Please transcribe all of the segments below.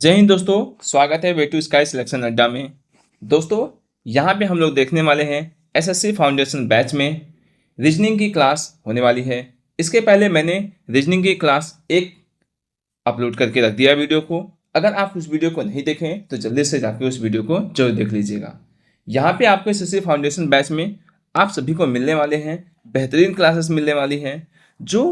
जय हिंद दोस्तों। स्वागत है वे टू स्काई सिलेक्शन अड्डा में। दोस्तों यहाँ पे हम लोग देखने वाले हैं एसएससी फाउंडेशन बैच में रीजनिंग की क्लास होने वाली है। इसके पहले मैंने रीजनिंग की क्लास एक अपलोड करके रख दिया वीडियो को। अगर आप उस वीडियो को नहीं देखें तो जल्दी से जाके उस वीडियो को जरूर देख लीजिएगा। यहाँ पे आपको एसएससी फाउंडेशन बैच में आप सभी को मिलने वाले हैं बेहतरीन क्लासेस मिलने वाली हैं जो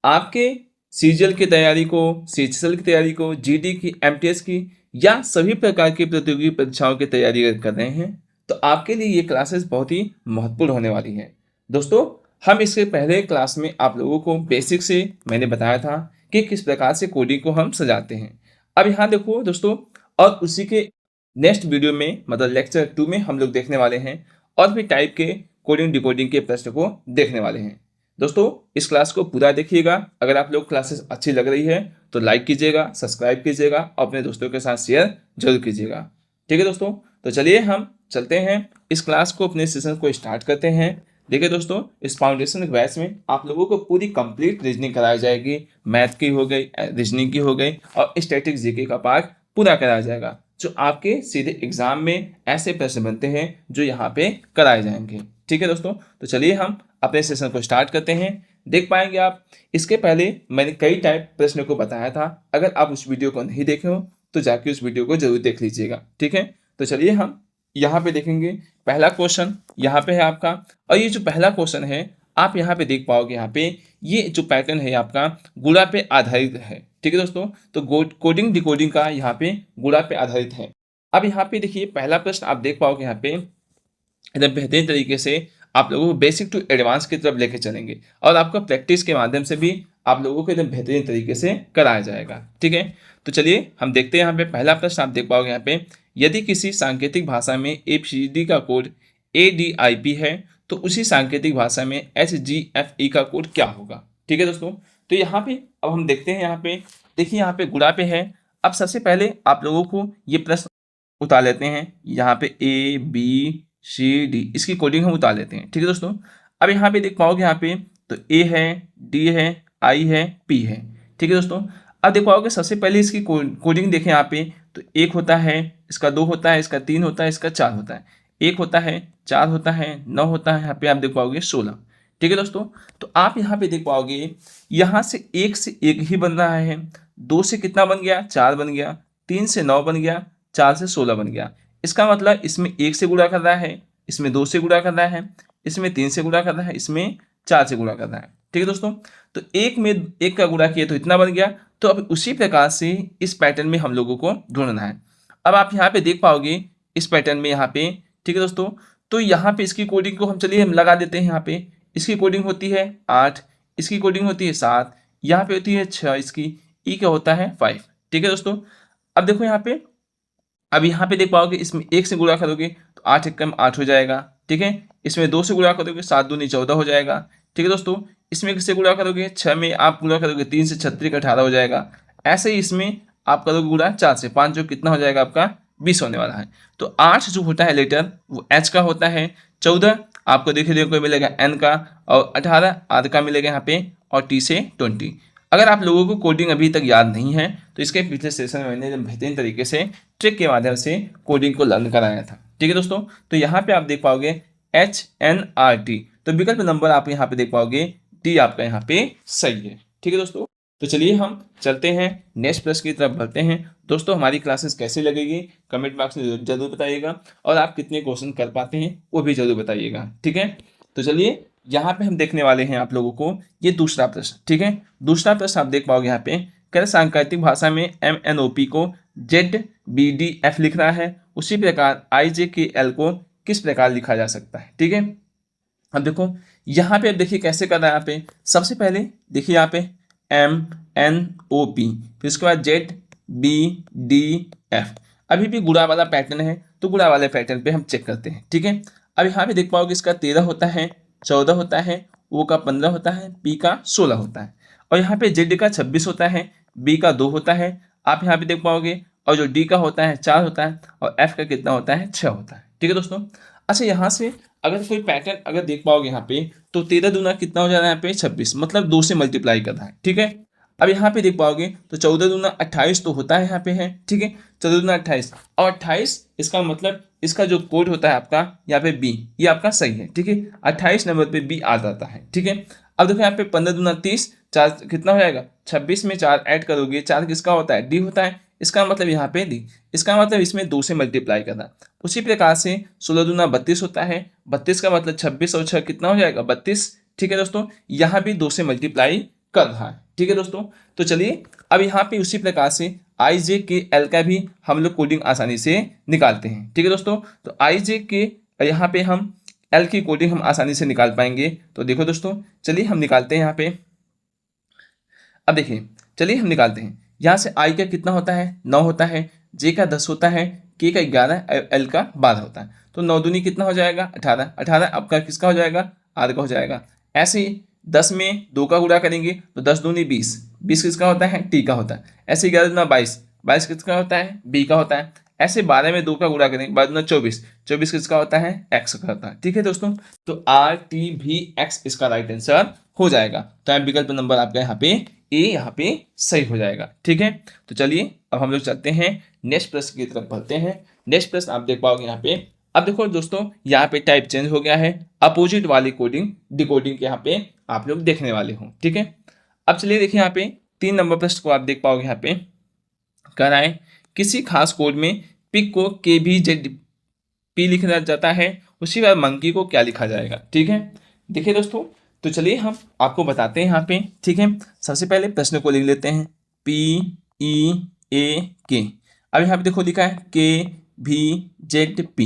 आपके सीजीएल की तैयारी को, सीएचएसएल की तैयारी को, जीडी की, एमटीएस की या सभी प्रकार की प्रतियोगी परीक्षाओं की तैयारी कर रहे हैं तो आपके लिए ये क्लासेस बहुत ही महत्वपूर्ण होने वाली हैं। दोस्तों हम इसके पहले क्लास में आप लोगों को बेसिक से मैंने बताया था कि किस प्रकार से कोडिंग को हम सजाते हैं। अब यहाँ देखो दोस्तों, और उसी के नेक्स्ट वीडियो में मतलब लेक्चर 2 में हम लोग देखने वाले हैं और भी टाइप के कोडिंग डिकोडिंग के प्रश्न को देखने वाले हैं। दोस्तों इस क्लास को पूरा देखिएगा। अगर आप लोग क्लासेस अच्छी लग रही है तो लाइक कीजिएगा, सब्सक्राइब कीजिएगा और अपने दोस्तों के साथ शेयर जरूर कीजिएगा। ठीक है दोस्तों, तो चलिए हम चलते हैं इस क्लास को, अपने सेशन को स्टार्ट करते हैं। देखिए दोस्तों, इस फाउंडेशन बैच में आप लोगों को पूरी कंप्लीट रीजनिंग कराई जाएगी। मैथ की हो गई, रीजनिंग की हो गई और स्टैटिक जीके का पार्ट पूरा कराया जाएगा जो आपके सीधे एग्जाम में ऐसे प्रश्न बनते हैं जो यहाँ पे कराए जाएंगे। ठीक है दोस्तों, तो चलिए हम अपने सेशन को स्टार्ट करते हैं। देख पाएंगे आप, इसके पहले मैंने कई टाइप प्रश्नों को बताया था। अगर आप उस वीडियो को नहीं देखे हो तो जाके उस वीडियो को जरूर देख लीजिएगा। ठीक है, तो चलिए हम यहाँ पे देखेंगे। पहला क्वेश्चन यहाँ पे है आपका, और ये जो पहला क्वेश्चन है आप यहाँ पे देख पाओगे, यहाँ पे ये जो पैटर्न है आपका गुणा पे आधारित है। ठीक है दोस्तों, तो कोडिंग डिकोडिंग का यहाँ पे गुणा पे आधारित है। अब यहाँ पे देखिए पहला प्रश्न आप देख पाओगे यहाँ पे एकदम बेहतरीन तरीके से आप लोगों को बेसिक टू एडवांस की तरफ लेके चलेंगे और आपका प्रैक्टिस के माध्यम से भी आप लोगों को एकदम बेहतरीन तरीके से कराया जाएगा। ठीक है, तो चलिए हम देखते हैं। यहाँ पे पहला प्रश्न आप देख पाओगे यहाँ पे, यदि किसी सांकेतिक भाषा में ABCD का कोड ADIP है तो उसी सांकेतिक भाषा में HGFE का कोड क्या होगा। ठीक है दोस्तों, तो यहाँ पे अब हम देखते हैं। यहाँ पे देखिए, यहाँ पे गुणा पे है। अब सबसे पहले आप लोगों को ये प्रश्न उतार लेते हैं। यहाँ पे ABCD इसकी कोडिंग हम उतार लेते हैं। ठीक है दोस्तों, अब यहाँ पे देख पाओगे यहाँ पे तो A है, D है, I है, P है। ठीक है दोस्तों, अब देख पाओगे सबसे पहले इसकी कोडिंग देखें। यहाँ पे तो 1 होता है, इसका 2 होता है, इसका 3 होता है, इसका 4 होता है। 1 होता है, 4 होता है, 9 होता है, यहाँ पे आप देख पाओगे 16। ठीक है दोस्तों, तो आप यहाँ पे देख पाओगे यहाँ से 1 से 1 ही बन रहा है, 2 से कितना बन गया, 4 बन गया, 3 से 9 बन गया, 4 से 16 बन गया। इसका मतलब इसमें 1 से गुणा कर रहा है, इसमें 2 से गुणा कर रहा है, इसमें 3 से गुणा कर रहा है, इसमें 4 से गुणा कर रहा है। ठीक है दोस्तों, तो 1 में 1 का गुणा किया तो इतना बन गया। तो अब उसी प्रकार से इस पैटर्न में हम लोगों को ढूंढना है। अब आप यहाँ पे देख पाओगे इस पैटर्न में यहाँ पे। ठीक है दोस्तों, तो यहाँ पे इसकी कोडिंग को हम लगा देते हैं। यहाँ पे इसकी कोडिंग होती है 8, इसकी कोडिंग होती है 7, यहाँ पे होती है 6, इसकी ई क्या होता है 5। ठीक है दोस्तों, अब देखो यहाँ पे, अब यहाँ पे देख पाओगे इसमें 1 से गुणा करोगे तो 8 एकम 8 हो जाएगा। ठीक है, इसमें 2 से गुणा करोगे 7 दूनी 14 हो जाएगा। ठीक है दोस्तों, इसमें किससे गुणा करोगे, 6 में आप गुणा करोगे 3 से 36 18 हो जाएगा। ऐसे ही इसमें आप करोगे गुणा 4 से 5, जो कितना हो जाएगा आपका 20 होने वाला है। तो 8 जो होता है लेटर वो H का होता है, 14 आपको देखने को मिलेगा N का, और 18 R का मिलेगा यहाँ पे, और T से 20। अगर आप लोगों को कोडिंग अभी तक याद नहीं है तो इसके पिछले सेशन में मैंने बेहतरीन तरीके से ट्रिक के माध्यम से कोडिंग को लर्न कराया था। ठीक है दोस्तों, तो यहाँ पे आप देख पाओगे HNRT, तो विकल्प नंबर आप यहाँ पे देख पाओगे D आपका यहाँ पे सही है। ठीक है दोस्तों, तो चलिए हम चलते हैं नेक्स्ट प्रश्न की तरफ बढ़ते हैं। दोस्तों हमारी क्लासेस कैसी लगेगी कमेंट बॉक्स में जरूर बताइएगा, और आप कितने क्वेश्चन कर पाते हैं वो भी जरूर बताइएगा। ठीक है, तो चलिए यहाँ पे हम देखने वाले हैं आप लोगों को ये दूसरा प्रश्न। ठीक है, दूसरा प्रश्न आप देख पाओगे यहाँ पे, कह सांकेतिक भाषा में MNOP को ZBDF लिख रहा है, उसी प्रकार IJKL को किस प्रकार लिखा जा सकता है। ठीक है, अब देखो यहाँ पे, अब देखिए कैसे कर रहा है। यहाँ पे सबसे पहले देखिए यहाँ पे MNOP, फिर उसके बाद ZBDF। अभी भी गुणा वाला पैटर्न है तो गुणा वाले पैटर्न पे हम चेक करते हैं। ठीक है, अब यहाँ पे देख पाओगे इसका 13 होता है, 14 होता है, O का 15 होता है, P का 16 होता है, और यहाँ पे Z का 26 होता है, B का 2 होता है, आप यहाँ पे देख पाओगे, और जो D का होता है 4 होता है, और F का कितना होता है 6 होता है। ठीक है दोस्तों, अच्छा यहाँ से अगर कोई पैटर्न अगर देख पाओगे यहाँ पे तो 13 दूना कितना हो जा रहा है यहाँ पे 26, मतलब 2 से मल्टीप्लाई कर रहा है। ठीक है, अब यहाँ पे देख पाओगे तो 14 दूना 28 तो होता है यहाँ पे है, ठीक है, 14 दूना 28 और 28 इसका मतलब इसका जो कोड होता है आपका यहाँ पे बी, ये आपका सही है, ठीक है, 28 नंबर पे बी आ जाता है, ठीक है। अब देखो यहाँ पे 15 दूना 30, 4 कितना हो जाएगा 26 में 4 ऐड करोगे, 4 किसका होता है डी होता है, इसका मतलब यहाँ पे डी, इसका मतलब इसमें 2 से मल्टीप्लाई करना। उसी प्रकार से 16 दूना 32 होता है, 32 का मतलब 26 और 6 कितना हो जाएगा 32, ठीक है दोस्तों, यहाँ भी 2 से मल्टीप्लाई कर रहा है, ठीक है दोस्तों। तो चलिए अब यहाँ पे उसी प्रकार से आई जे के एल का भी हम लोग कोडिंग आसानी से निकालते हैं, ठीक है दोस्तों। तो आई जे के यहाँ पे हम एल की कोडिंग हम आसानी से निकाल पाएंगे। तो देखो दोस्तों चलिए हम निकालते हैं यहाँ पे। अब देखिए चलिए हम निकालते हैं, यहाँ से आई का कितना होता है 9 होता है, जे का 10 होता है, के का 11, एल का 12 होता है। तो 9 दूनी कितना हो जाएगा 18, 18 आपका किसका हो जाएगा आर का हो जाएगा। ऐसे ही 10 में 2 का गुणा करेंगे तो 10 दूनी 20, 20 किसका होता है टी का होता है। ऐसे 11 दूना 22, 22 किसका होता है बी का होता है। ऐसे 12 में 2 का गुणा करेंगे 12 दूना 24, 24 किसका होता है एक्स का होता है, ठीक है दोस्तों। तो आर टी भी एक्स इसका राइट आंसर हो जाएगा। तो यहाँ विकल्प नंबर आपका यहाँ पे ए यहाँ पे सही हो जाएगा, ठीक है। तो चलिए अब हम लोग चलते हैं नेक्स्ट प्रश्न की तरफ बढ़ते हैं। नेक्स्ट प्रश्न आप देख पाओगे यहाँ पे। अब देखो दोस्तों यहाँ पे टाइप चेंज हो गया है, अपोजिट वाली कोडिंग डिकोडिंग के यहाँ पे आप लोग देखने वाले हो, ठीक है। अब चलिए देखिए यहाँ पे 3 नंबर प्रश्न को आप देख पाओगे यहाँ पे कह रहा है किसी खास कोड में पिक को के भी जेड पी लिखा जाता है, उसी बार मंकी को क्या लिखा जाएगा, ठीक है। देखिए दोस्तों तो चलिए हम आपको बताते हैं यहाँ पे, ठीक है। सबसे पहले प्रश्न को लिख लेते हैं पी ई ए के। अब यहाँ पे देखो लिखा है के भी जेड पी,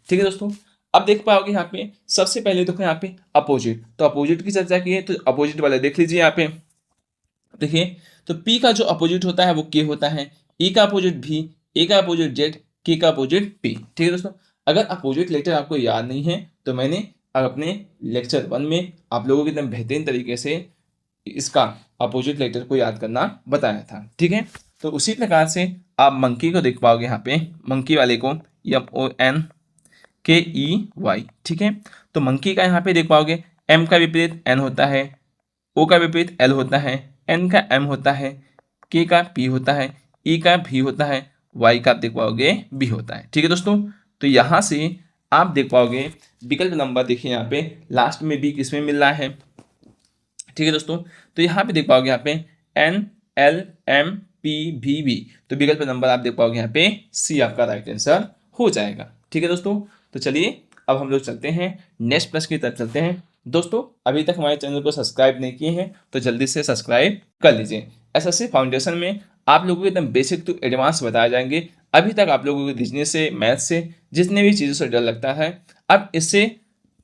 ठीक है दोस्तों। अब देख पाओगे यहाँ पे सबसे पहले देखो यहाँ पे अपोजिट, तो अपोजिट की चर्चा की है तो अपोजिट वाला देख लीजिए यहाँ पे। देखिए तो पी का जो अपोजिट होता है वो के होता है, ई का अपोजिट भी, ए का अपोजिट जेड, के का अपोजिट पी, ठीक है दोस्तों। अगर अपोजिट लेटर आपको याद नहीं है तो मैंने अपने लेक्चर 1 में आप लोगों को एकदम बेहतरीन तरीके से इसका अपोजिट लेटर को याद करना बताया था, ठीक है। तो उसी प्रकार से आप मंकी को देख पाओगे यहाँ पे, मंकी वाले को MONKEY, ठीक है। तो मंकी का यहाँ पे देख पाओगे एम का विपरीत एन होता है, ओ का विपरीत एल होता है, एन का एम होता है, के का पी होता है, ई का भी होता है, वाई का आप देख पाओगे बी होता है, ठीक है दोस्तों। तो यहाँ से आप देख पाओगे विकल्प नंबर देखिए यहाँ पे लास्ट में बी किसमें मिल रहा है, ठीक है दोस्तों। तो यहाँ पे देख पाओगे यहाँ पे एन एल एम पी भी बी, तो विकल्प नंबर आप देख पाओगे यहाँ पे सी आपका राइट आंसर हो जाएगा, ठीक है दोस्तों। तो चलिए अब हम लोग चलते हैं नेक्स्ट प्रश्न की तरफ चलते हैं। दोस्तों अभी तक हमारे चैनल को सब्सक्राइब नहीं किए हैं तो जल्दी से सब्सक्राइब कर लीजिए। एसएससी फाउंडेशन में आप लोगों को एकदम बेसिक टू एडवांस बताए जाएंगे। अभी तक आप लोगों को रीजनिंग से मैथ से जितने भी चीज़ों से डर लगता है, अब इससे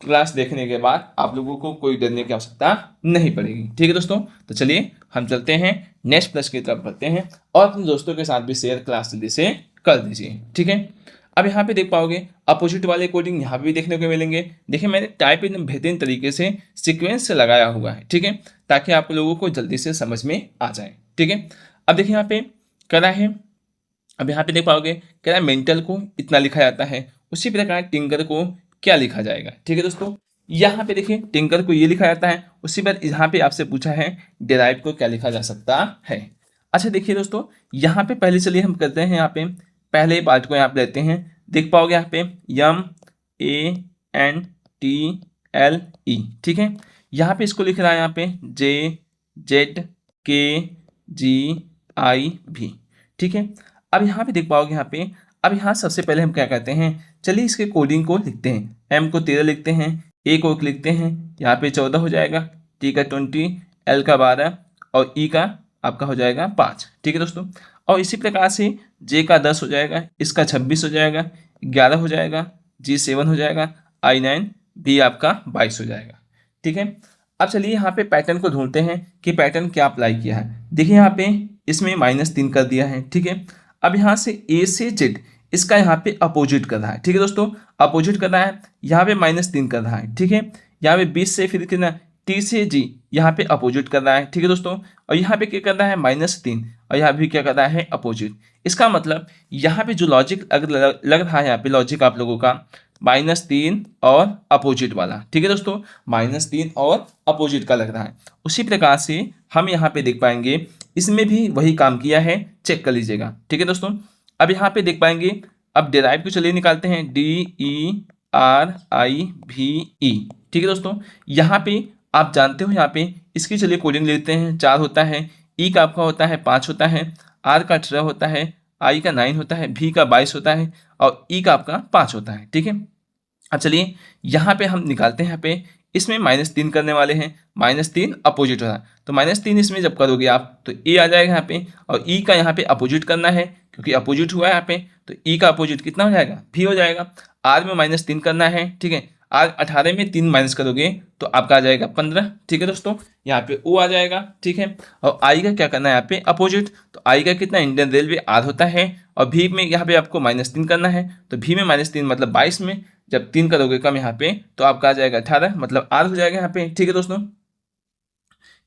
क्लास देखने के बाद आप लोगों को कोई डरने की आवश्यकता नहीं पड़ेगी, ठीक है दोस्तों। तो चलिए हम चलते हैं नेक्स्ट प्रश्न की तरफ बढ़ते हैं और अपने दोस्तों के साथ भी शेयर क्लास जल्दी से कर दीजिए, ठीक है। अब यहाँ पे देख पाओगे अपोजिट वाले कोडिंग यहाँ भी देखने को मिलेंगे। देखिए मैंने टाइप एकदम बेहतरीन तरीके से सीक्वेंस से लगाया हुआ है, ठीक है, ताकि आप लोगों को जल्दी से समझ में आ जाए, ठीक है। अब देखिए यहाँ पे करा है, अब यहाँ पे देख पाओगे कह रहा है मेंटल को इतना लिखा जाता है, उसी प्रकार टिंकर को क्या लिखा जाएगा, ठीक है दोस्तों। यहाँ पे देखिए टिंकर को ये लिखा जाता है, उसी पर यहाँ पे आपसे पूछा है डेराइव को क्या लिखा जा सकता है। अच्छा देखिए दोस्तों यहाँ पे पहले चलिए हम करते हैं, यहाँ पे पहले पार्ट को यहाँ पे लेते हैं। देख पाओगे यहाँ पे MANTLE, ठीक है। यहाँ पे इसको लिख रहा है यहाँ पे JZKGIV, ठीक है। अब यहाँ पे देख पाओगे यहाँ पे, अब यहाँ सबसे पहले हम क्या करते हैं, चलिए इसके कोडिंग को लिखते हैं। M को 13 लिखते हैं, A को लिखते हैं, यहाँ पे 14 हो जाएगा, T का 20, L का 12 और E का आपका हो जाएगा 5, ठीक है दोस्तों। और इसी प्रकार से J का 10 हो जाएगा, इसका 26 हो जाएगा, 11 हो जाएगा, G7 हो जाएगा, I9 भी आपका 22 हो जाएगा, ठीक है। अब चलिए यहाँ पे पैटर्न को ढूंढते हैं कि पैटर्न क्या अप्लाई किया है। देखिए यहाँ पे इसमें -3 कर दिया है, ठीक है। अब यहाँ से A से Z इसका यहाँ पे अपोजिट कर रहा है, ठीक है दोस्तों, अपोजिट कर रहा है, यहाँ पे -3 कर रहा है, ठीक है। यहाँ पे 20 से फिर कितना T से G यहाँ पे अपोजिट कर रहा है, ठीक है दोस्तों। और यहाँ पे क्या कर रहा है -3 और यहाँ भी क्या कर रहा है अपोजिट। इसका मतलब यहाँ पे जो लॉजिक अगर लग रहा है, यहाँ पे लॉजिक आप लोगों का -3 और अपोजिट वाला, ठीक है दोस्तों, -3 और अपोजिट का लग रहा है। उसी प्रकार से हम यहाँ पे देख पाएंगे इसमें भी वही काम किया है, चेक कर लीजिएगा। ठीक है दोस्तों, अब यहाँ पे देख पाएंगे, अब डेराइव को चलिए निकालते हैं, DERIVE। ठीक है दोस्तों, यहाँ पे आप जानते हो, यहाँ पे इसकी चलिए कोडिंग लेते हैं। 4 होता है, ई का आपका होता है 5 होता है, आर का 18 होता है, आई का 9 होता है, भी का 22 होता है और ई का आपका 5 होता है। ठीक है, अब चलिए यहाँ पे हम निकालते हैं। यहाँ पे इसमें -3 करने वाले हैं, -3 अपोजिट हो रहा है, तो -3 इसमें जब करोगे आप तो ए आ जाएगा यहाँ पे, और ई का यहाँ पे अपोजिट करना है क्योंकि अपोजिट हुआ है यहाँ पे, तो ई का अपोजिट कितना हो जाएगा, भी हो जाएगा। आर में -3 करना है, ठीक है, आर 18 में 3 माइनस करोगे तो आपका आ जाएगा 15। ठीक है दोस्तों, यहाँ पे ओ आ जाएगा। ठीक है, और आई का क्या करना है यहाँ पे, अपोजिट, तो आई का कितना, इंडियन रेलवे आर होता है, और भी में यहाँ पे आपको -3 करना है, तो भी में -3 मतलब 22 में जब 3 करोगे कम यहाँ पे तो आपका आ जाएगा 18, मतलब आर हो जाएगा यहाँ पे। ठीक है दोस्तों,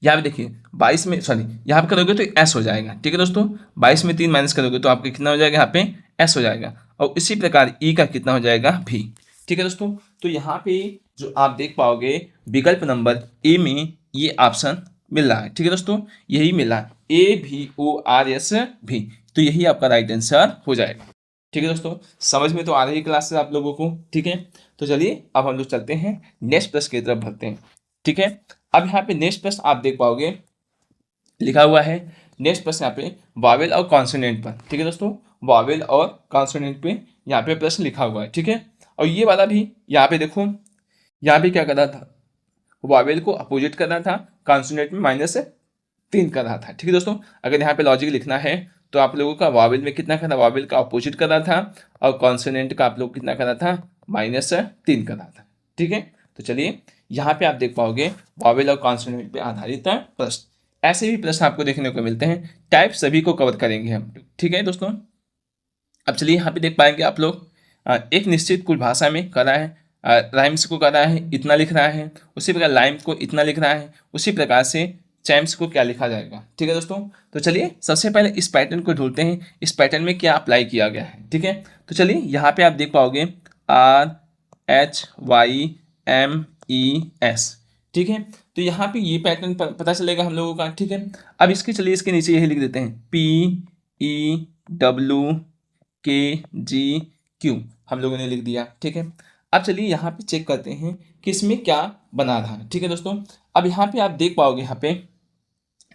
यहाँ पे देखिए 22 में, सॉरी यहाँ पे करोगे तो एस हो जाएगा। ठीक है दोस्तों, 22 में 3 माइनस करोगे तो आपका कितना हो जाएगा, यहाँ पे एस हो जाएगा, और इसी प्रकार ई का कितना हो जाएगा, भी। ठीक है दोस्तों, तो यहाँ पे जो आप देख पाओगे विकल्प नंबर ए में ये ऑप्शन मिल रहा है। ठीक है दोस्तों, यही मिल रहा है, AVORS भी, तो यही आपका राइट आंसर हो जाएगा। ठीक है दोस्तों, समझ में तो आ रही है क्लास से आप लोगों को। ठीक है, तो चलिए अब हम लोग चलते हैं नेक्स्ट प्रश्न की तरफ बढ़ते हैं। ठीक है, अब यहाँ पे नेक्स्ट प्रश्न आप देख पाओगे लिखा हुआ है, नेक्स्ट प्रश्न यहाँ पे वावेल और कॉन्सोनेंट पर। ठीक है दोस्तों, वावेल और कॉन्सोनेंट पे यहाँ पे प्रश्न लिखा हुआ है। ठीक है, और ये वाला भी यहाँ पे देखो, यहाँ पे क्या कर रहा था, वावेल को अपोजिट कर रहा था, कॉन्सोनेंट में -3 कर रहा था। ठीक है दोस्तों, अगर यहाँ पे लॉजिक लिखना है तो आप लोगों का वावेल में कितना कर रहा, वावेल का अपोजिट कर रहा था, और कॉन्सोनेंट का आप लोग कितना कर रहा था, -3 कर रहा था। ठीक है, तो चलिए यहाँ पे आप देख पाओगे वावेल और कॉन्सोनेंट पे आधारित प्रश्न, ऐसे भी प्रश्न आपको देखने को मिलते हैं। टाइप सभी को कवर करेंगे हम। ठीक है दोस्तों, अब चलिए यहाँ पे देख पाएंगे आप लोग, एक निश्चित कुल भाषा में कर रहा है, राइम्स को कर रहा है, इतना लिख रहा है, उसी प्रकार लाइम को इतना लिख रहा है, उसी प्रकार से चैम्स को क्या लिखा जाएगा। ठीक है दोस्तों, तो चलिए सबसे पहले इस पैटर्न को ढूंढते हैं, इस पैटर्न में क्या अप्लाई किया गया है। ठीक है, तो चलिए यहाँ पे आप देख पाओगे RHYMES। ठीक है, तो यहाँ पे ये पैटर्न पता चलेगा हम लोगों का। ठीक है, अब इसके चलिए इसके नीचे यही लिख देते हैं, PEWKGQ हम लोगों ने लिख दिया। ठीक है, अब चलिए यहाँ पे चेक करते हैं कि इसमें क्या बना रहा है। ठीक है दोस्तों, अब यहाँ पे आप देख पाओगे यहाँ पे,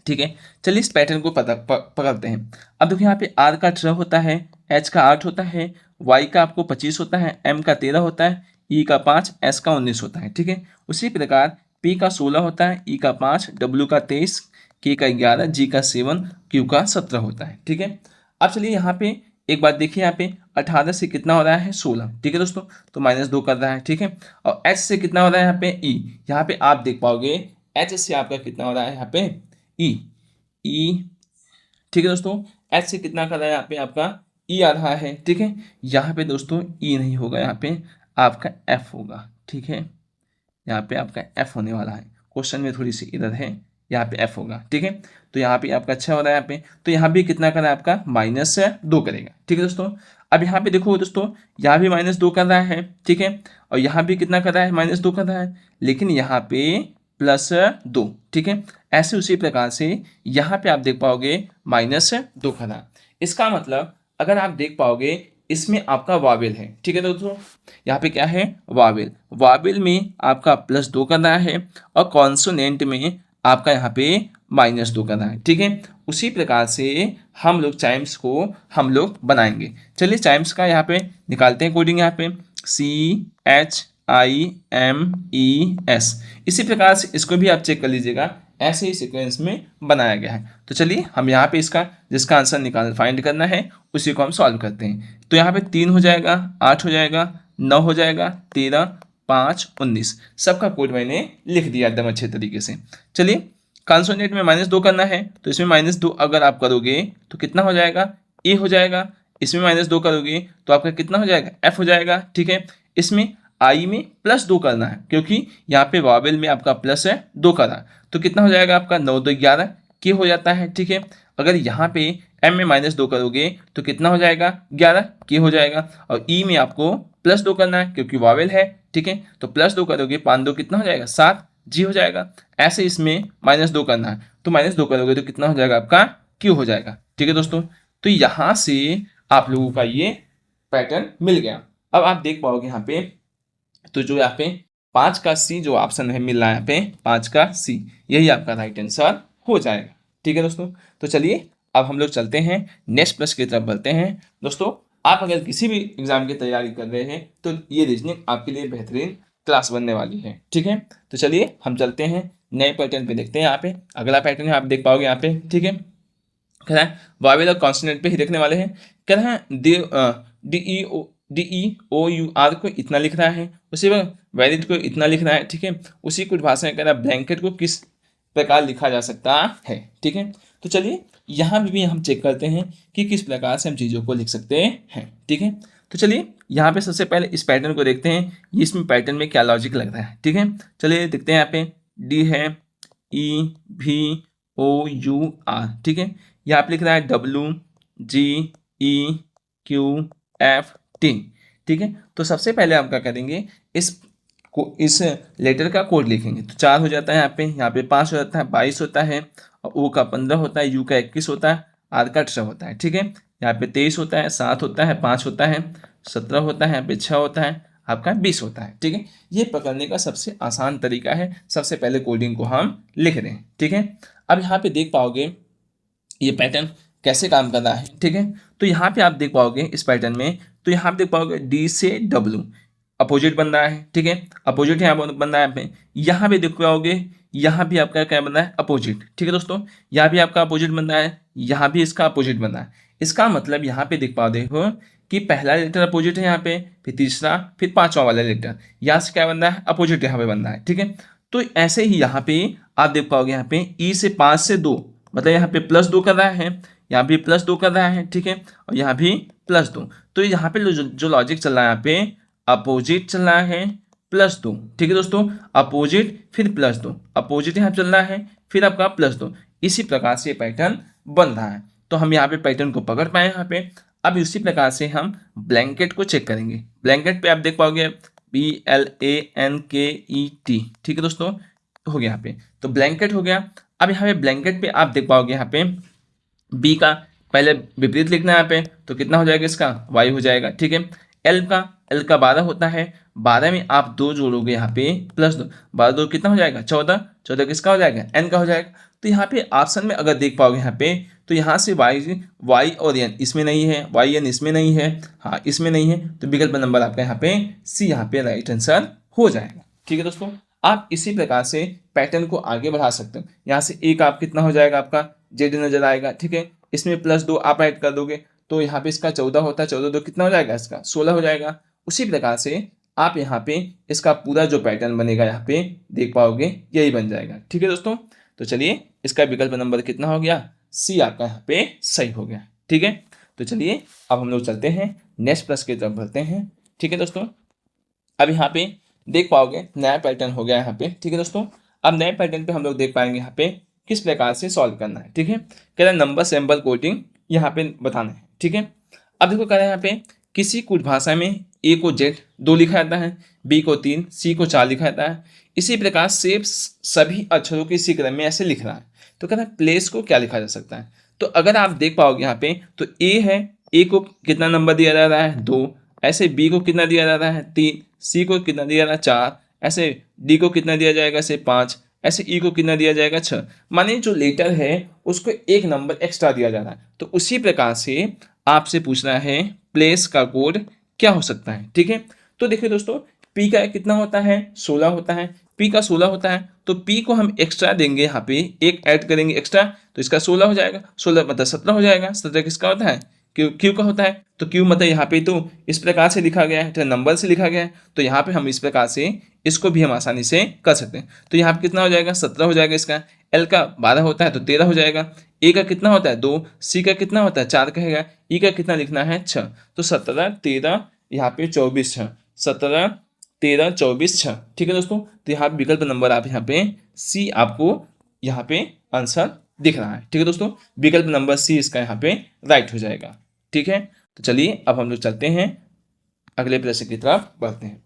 ठीक है, चलिए इस पैटर्न को पकड़ते हैं। अब देखो यहाँ पे आर का 18 होता है, एच का 8 होता है, वाई का आपको 25 होता है, एम का 13 होता है, ई का 5, एस का 19 होता है। ठीक है, उसी प्रकार पी का 16 होता है, ई का 5, डब्ल्यू का 23, के का 11, जी का 7, क्यू का 17 होता है। ठीक है, अब चलिए यहाँ पे एक बात देखिए, यहाँ पे 18 से कितना हो रहा है, 16। ठीक है दोस्तों, तो -2 कर रहा है। ठीक है, और एच से कितना हो रहा है यहाँ पे, ई, यहाँ पे आप देख पाओगे एच से आपका कितना हो रहा है यहाँ पे, ई। ठीक है दोस्तों, एच से कितना कर रहा है यहाँ पे आपका ई आ रहा है। ठीक है, यहाँ पे दोस्तों ई नहीं होगा, यहाँ पे आपका एफ होगा। ठीक है, यहाँ पे आपका एफ होने वाला है, क्वेश्चन में थोड़ी सी इधर है, यहाँ पे एफ होगा। ठीक है, तो यहाँ पे आपका 6 हो रहा है, यहाँ पे तो यहाँ भी कितना कर रहा है आपका, -2 करेगा। ठीक है दोस्तों, अब यहाँ पे देखो दोस्तों, यहाँ भी -2 कर रहा है। ठीक है, और यहाँ भी कितना कर रहा है, -2 कर रहा है, लेकिन यहाँ पे +2। ठीक है, ऐसे उसी प्रकार से यहाँ पे आप देख पाओगे -2 कर रहा है। इसका मतलब अगर आप देख पाओगे इसमें आपका वावेल है। ठीक है दोस्तों, यहाँ पे क्या है, वावेल, वावेल में आपका +2 करना है, और कॉन्सोनेंट में आपका यहाँ पे -2 करना है। ठीक है, उसी प्रकार से हम लोग चाइम्स को हम लोग बनाएंगे। चलिए चाइम्स का यहाँ पे निकालते हैं कोडिंग, यहाँ पे CHIMES, इसी प्रकार से इसको भी आप चेक कर लीजिएगा, ऐसे ही सीक्वेंस में बनाया गया है। तो चलिए हम यहाँ पे इसका जिसका आंसर फाइंड करना है उसी को हम सॉल्व करते हैं। तो यहाँ पे 3 हो जाएगा, 8 हो जाएगा, 9 हो जाएगा, 13, 5, 19, सबका कोड मैंने लिख दिया एकदम अच्छे तरीके से। चलिए कॉन्सोनेंट में -2 करना है, तो इसमें -2 अगर आप करोगे तो कितना हो जाएगा, ए हो जाएगा। इसमें -2 करोगे तो आपका कितना हो जाएगा, एफ हो जाएगा। ठीक है, इसमें आई में +2 करना है, क्योंकि यहाँ पे वावेल में आपका +2 करा, तो कितना हो जाएगा आपका 9, 2, 11 के हो जाता है। ठीक है, अगर यहाँ पे एम में -2 करोगे तो कितना हो जाएगा, 11 के हो जाएगा, और ई में आपको +2 करना है क्योंकि वावेल है। ठीक है, तो +2 करोगे, 5, 2 कितना हो जाएगा, 7, जी हो जाएगा। ऐसे इसमें -2 करना है तो -2 करोगे तो कितना हो जाएगा आपका क्यू हो जाएगा। ठीक है दोस्तों, तो यहाँ से आप लोगों का ये पैटर्न मिल गया। अब आप देख पाओगे यहाँ पे, तो जो यहाँ पे 5 का सी जो ऑप्शन है मिल रहा है यहाँ पे 5 का सी, यही आपका राइट आंसर हो जाएगा। ठीक है दोस्तों, तो चलिए अब हम लोग चलते हैं नेक्स्ट प्रश्न की तरफ बढ़ते हैं। दोस्तों आप अगर किसी भी एग्जाम की तैयारी कर रहे हैं तो ये रीजनिंग आपके लिए बेहतरीन क्लास बनने वाली है। ठीक है, तो चलिए हम चलते हैं नए पैटर्न पे, देखते हैं यहाँ पे अगला पैटर्न है, आप देख पाओगे यहाँ पे। ठीक है, कह रहा है वावेल और कॉन्सोनेंट पे ही देखने वाले हैं। कह रहा है DEOUR को इतना लिख रहा है, उसी वक्त वैलिड को इतना लिख रहा है। ठीक है, उसी कुछ भाषा में कह रहा है ब्लैंकेट को किस प्रकार लिखा जा सकता है। ठीक है, तो चलिए यहाँ भी हम चेक करते हैं कि किस प्रकार से हम चीज़ों को लिख सकते हैं। ठीक है, तो चलिए यहाँ पे सबसे पहले इस पैटर्न को देखते हैं, ये इसमें पैटर्न में क्या लॉजिक लग रहा है। ठीक है, चलिए देखते हैं। यहाँ पे डी है, EVOUR। ठीक है, यहाँ पे लिख रहा है WGEQFT। ठीक है, तो सबसे पहले हम क्या करेंगे, इस लेटर का कोड लिखेंगे। तो 4 हो जाता है, यहाँ पे 5 हो जाता है, 22 होता है, और O का 15 होता है, U का 21 होता है, R का 18 होता है। ठीक है, यहाँ पे 23 होता है, 7 होता है, 5 होता है, 17 होता है, यहाँ पे 6 होता है, आपका 20 होता है। ठीक है, ये पकड़ने का सबसे आसान तरीका है। सबसे पहले कोडिंग को हम लिख रहे हैं। ठीक है, अब यहाँ पे देख पाओगे ये पैटर्न कैसे काम कर रहा है। ठीक है, तो यहाँ पे आप देख पाओगे इस पैटर्न में, तो यहाँ पे देख पाओगे D से W अपोजिट बन रहा है। ठीक है, अपोजिट यहाँ बन रहा है, यहाँ पे देख पाओगे, यहाँ भी आपका क्या बन रहा है, अपोजिट। ठीक है दोस्तों, यहाँ भी आपका अपोजिट बन रहा है, यहाँ भी इसका अपोजिट बन रहा है। इसका मतलब यहाँ पे देख पाओ देखो कि पहला लेटर अपोजिट है यहाँ पे, फिर तीसरा, फिर 5वां वाला लेटर, यहाँ से क्या बन रहा है, अपोजिट यहाँ पे बन रहा है। ठीक है, तो ऐसे ही यहाँ पे आप देख पाओगे, यहाँ पे E से 5 से 2, मतलब यहाँ पे +2 कर रहा है, यहाँ भी +2 कर रहा है। ठीक है, और यहाँ भी +2, तो यहाँ पे जो लॉजिक चल रहा है, यहाँ पे अपोजिट चल रहा है +2। ठीक है दोस्तों, अपोजिट फिर +2, अपोजिट यहाँ चल रहा है, फिर आपका +2, इसी प्रकार से पैटर्न बन रहा है। तो हम यहाँ पे पैटर्न को पकड़ पाए यहाँ पे। अब इसी प्रकार से हम ब्लैंकेट को चेक करेंगे। ब्लैंकेट पे आप देख पाओगे BLANKET। ठीक है दोस्तों, हो गया यहाँ पे, तो ब्लैंकेट हो गया। अब यहाँ पे ब्लैंकेट पे आप देख पाओगे, यहाँ पे बी का पहले विपरीत लिखना है यहाँ पे, तो कितना हो जाएगा, इसका y हो जाएगा। ठीक है, एल का 12 होता है, 12 में आप 2 जोड़ोगे यहाँ पे +2, 12 2 कितना हो जाएगा, 14, 14 किसका हो जाएगा, n का हो जाएगा। तो यहाँ पे ऑप्शन में अगर देख पाओगे यहाँ पे, तो यहाँ से y और n इसमें नहीं है, y n इसमें नहीं है, हाँ इसमें नहीं है, तो विकल्प नंबर आपका यहाँ पे सी यहाँ पे राइट आंसर हो जाएगा। ठीक है दोस्तों, आप इसी प्रकार से पैटर्न को आगे बढ़ा सकते हो। यहाँ से एक आप कितना हो जाएगा, आपका जेड नजर आएगा। ठीक है, इसमें +2 आप ऐड कर दोगे तो यहाँ पे इसका 14 होता है, 14 2 कितना हो जाएगा, इसका 16 हो जाएगा। उसी प्रकार से आप यहाँ पे इसका पूरा जो पैटर्न बनेगा यहाँ पे देख पाओगे, यही बन जाएगा। ठीक है दोस्तों, तो चलिए इसका विकल्प नंबर कितना हो गया, सी आपका यहाँ पे सही हो गया। ठीक है, तो चलिए अब हम लोग चलते हैं नेक्स्ट प्रश्न की तरफ बढ़ते हैं। ठीक है दोस्तों, अब यहाँ पे देख पाओगे नया पैटर्न हो गया यहाँ पे। ठीक है दोस्तों, अब नए पैटर्न पे हम लोग देख पाएंगे यहाँ पे किस प्रकार से सॉल्व करना है। ठीक है, कह रहा है नंबर सिंबल कोडिंग यहाँ पे बताना है। ठीक है, अब देखो कह रहा है यहाँ पे किसी कुछ भाषा में ए को Z 2 लिखा जाता है, बी को 3, सी को 4 लिखा जाता है। इसी प्रकार से सभी अक्षरों के इसी क्रम में ऐसे लिख रहा है। तो कह रहा है प्लेस को क्या लिखा जा सकता है। तो अगर आप देख पाओगे यहाँ पे, तो ए है, ए को कितना नंबर दिया जा रहा है, 2, ऐसे बी को कितना दिया जा रहा है, 3, सी को कितना दिया जा रहा है, 4, ऐसे डी को कितना दिया जाएगा, ऐसे 5, ऐसे ई को कितना दिया जाएगा, 6। माने जो लेटर है उसको एक नंबर एक्स्ट्रा दिया जा रहा है। तो उसी प्रकार से आपसे पूछना है प्लेस का कोड क्या हो सकता है। ठीक है, तो देखिए दोस्तों, पी का कितना होता है, 16 होता है, पी का 16 होता है, तो पी को हम एक्स्ट्रा देंगे, यहाँ पे एक ऐड करेंगे एक्स्ट्रा, तो इसका 16 हो जाएगा, 16 मतलब 17 हो जाएगा। 17 किसका होता है, क्यू का होता है। तो क्यू मतलब यहाँ पे तो इस प्रकार से लिखा गया है, तो नंबर से लिखा गया है, तो यहाँ पे हम इस प्रकार से इसको भी हम आसानी से कर सकते हैं। तो यहाँ पे कितना हो जाएगा, 17 हो जाएगा इसका। एल का 12 होता है तो 13 हो जाएगा। ए का कितना होता है, 2, सी का कितना होता है, 4 कहेगा, ई का कितना लिखना है, 6। तो 17 13 यहाँ पे 24 6, 17 13 24 6। ठीक है दोस्तों, तो यहाँ विकल्प नंबर आप यहाँ पे सी आपको यहाँ पे आंसर दिख रहा है। ठीक है दोस्तों, विकल्प नंबर सी इसका यहाँ पे राइट हो जाएगा। ठीक है, तो चलिए अब हम लोग चलते हैं अगले प्रश्न की तरफ बढ़ते हैं।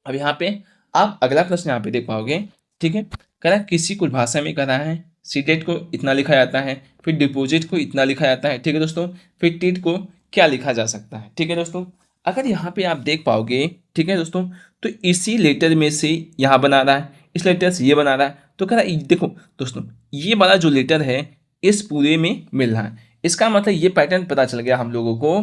अब यहाँ पे आप अगला प्रश्न यहाँ पे देख पाओगे, ठीक है। कह रहा है किसी कुछ भाषा में कह रहा है सीटेट को इतना लिखा जाता है, फिर डिपॉजिट को इतना लिखा जाता है, ठीक है दोस्तों, फिर टीट को क्या लिखा जा सकता है, ठीक है दोस्तों। अगर यहाँ पे आप देख पाओगे, ठीक है दोस्तों, तो इसी लेटर में से यहाँ बना रहा है, इस लेटर से ये बना रहा है, तो कह रहा है देखो दोस्तों ये वाला जो लेटर है इस पूरे में मिल रहा है। इसका मतलब ये पैटर्न पता चल गया हम लोगों को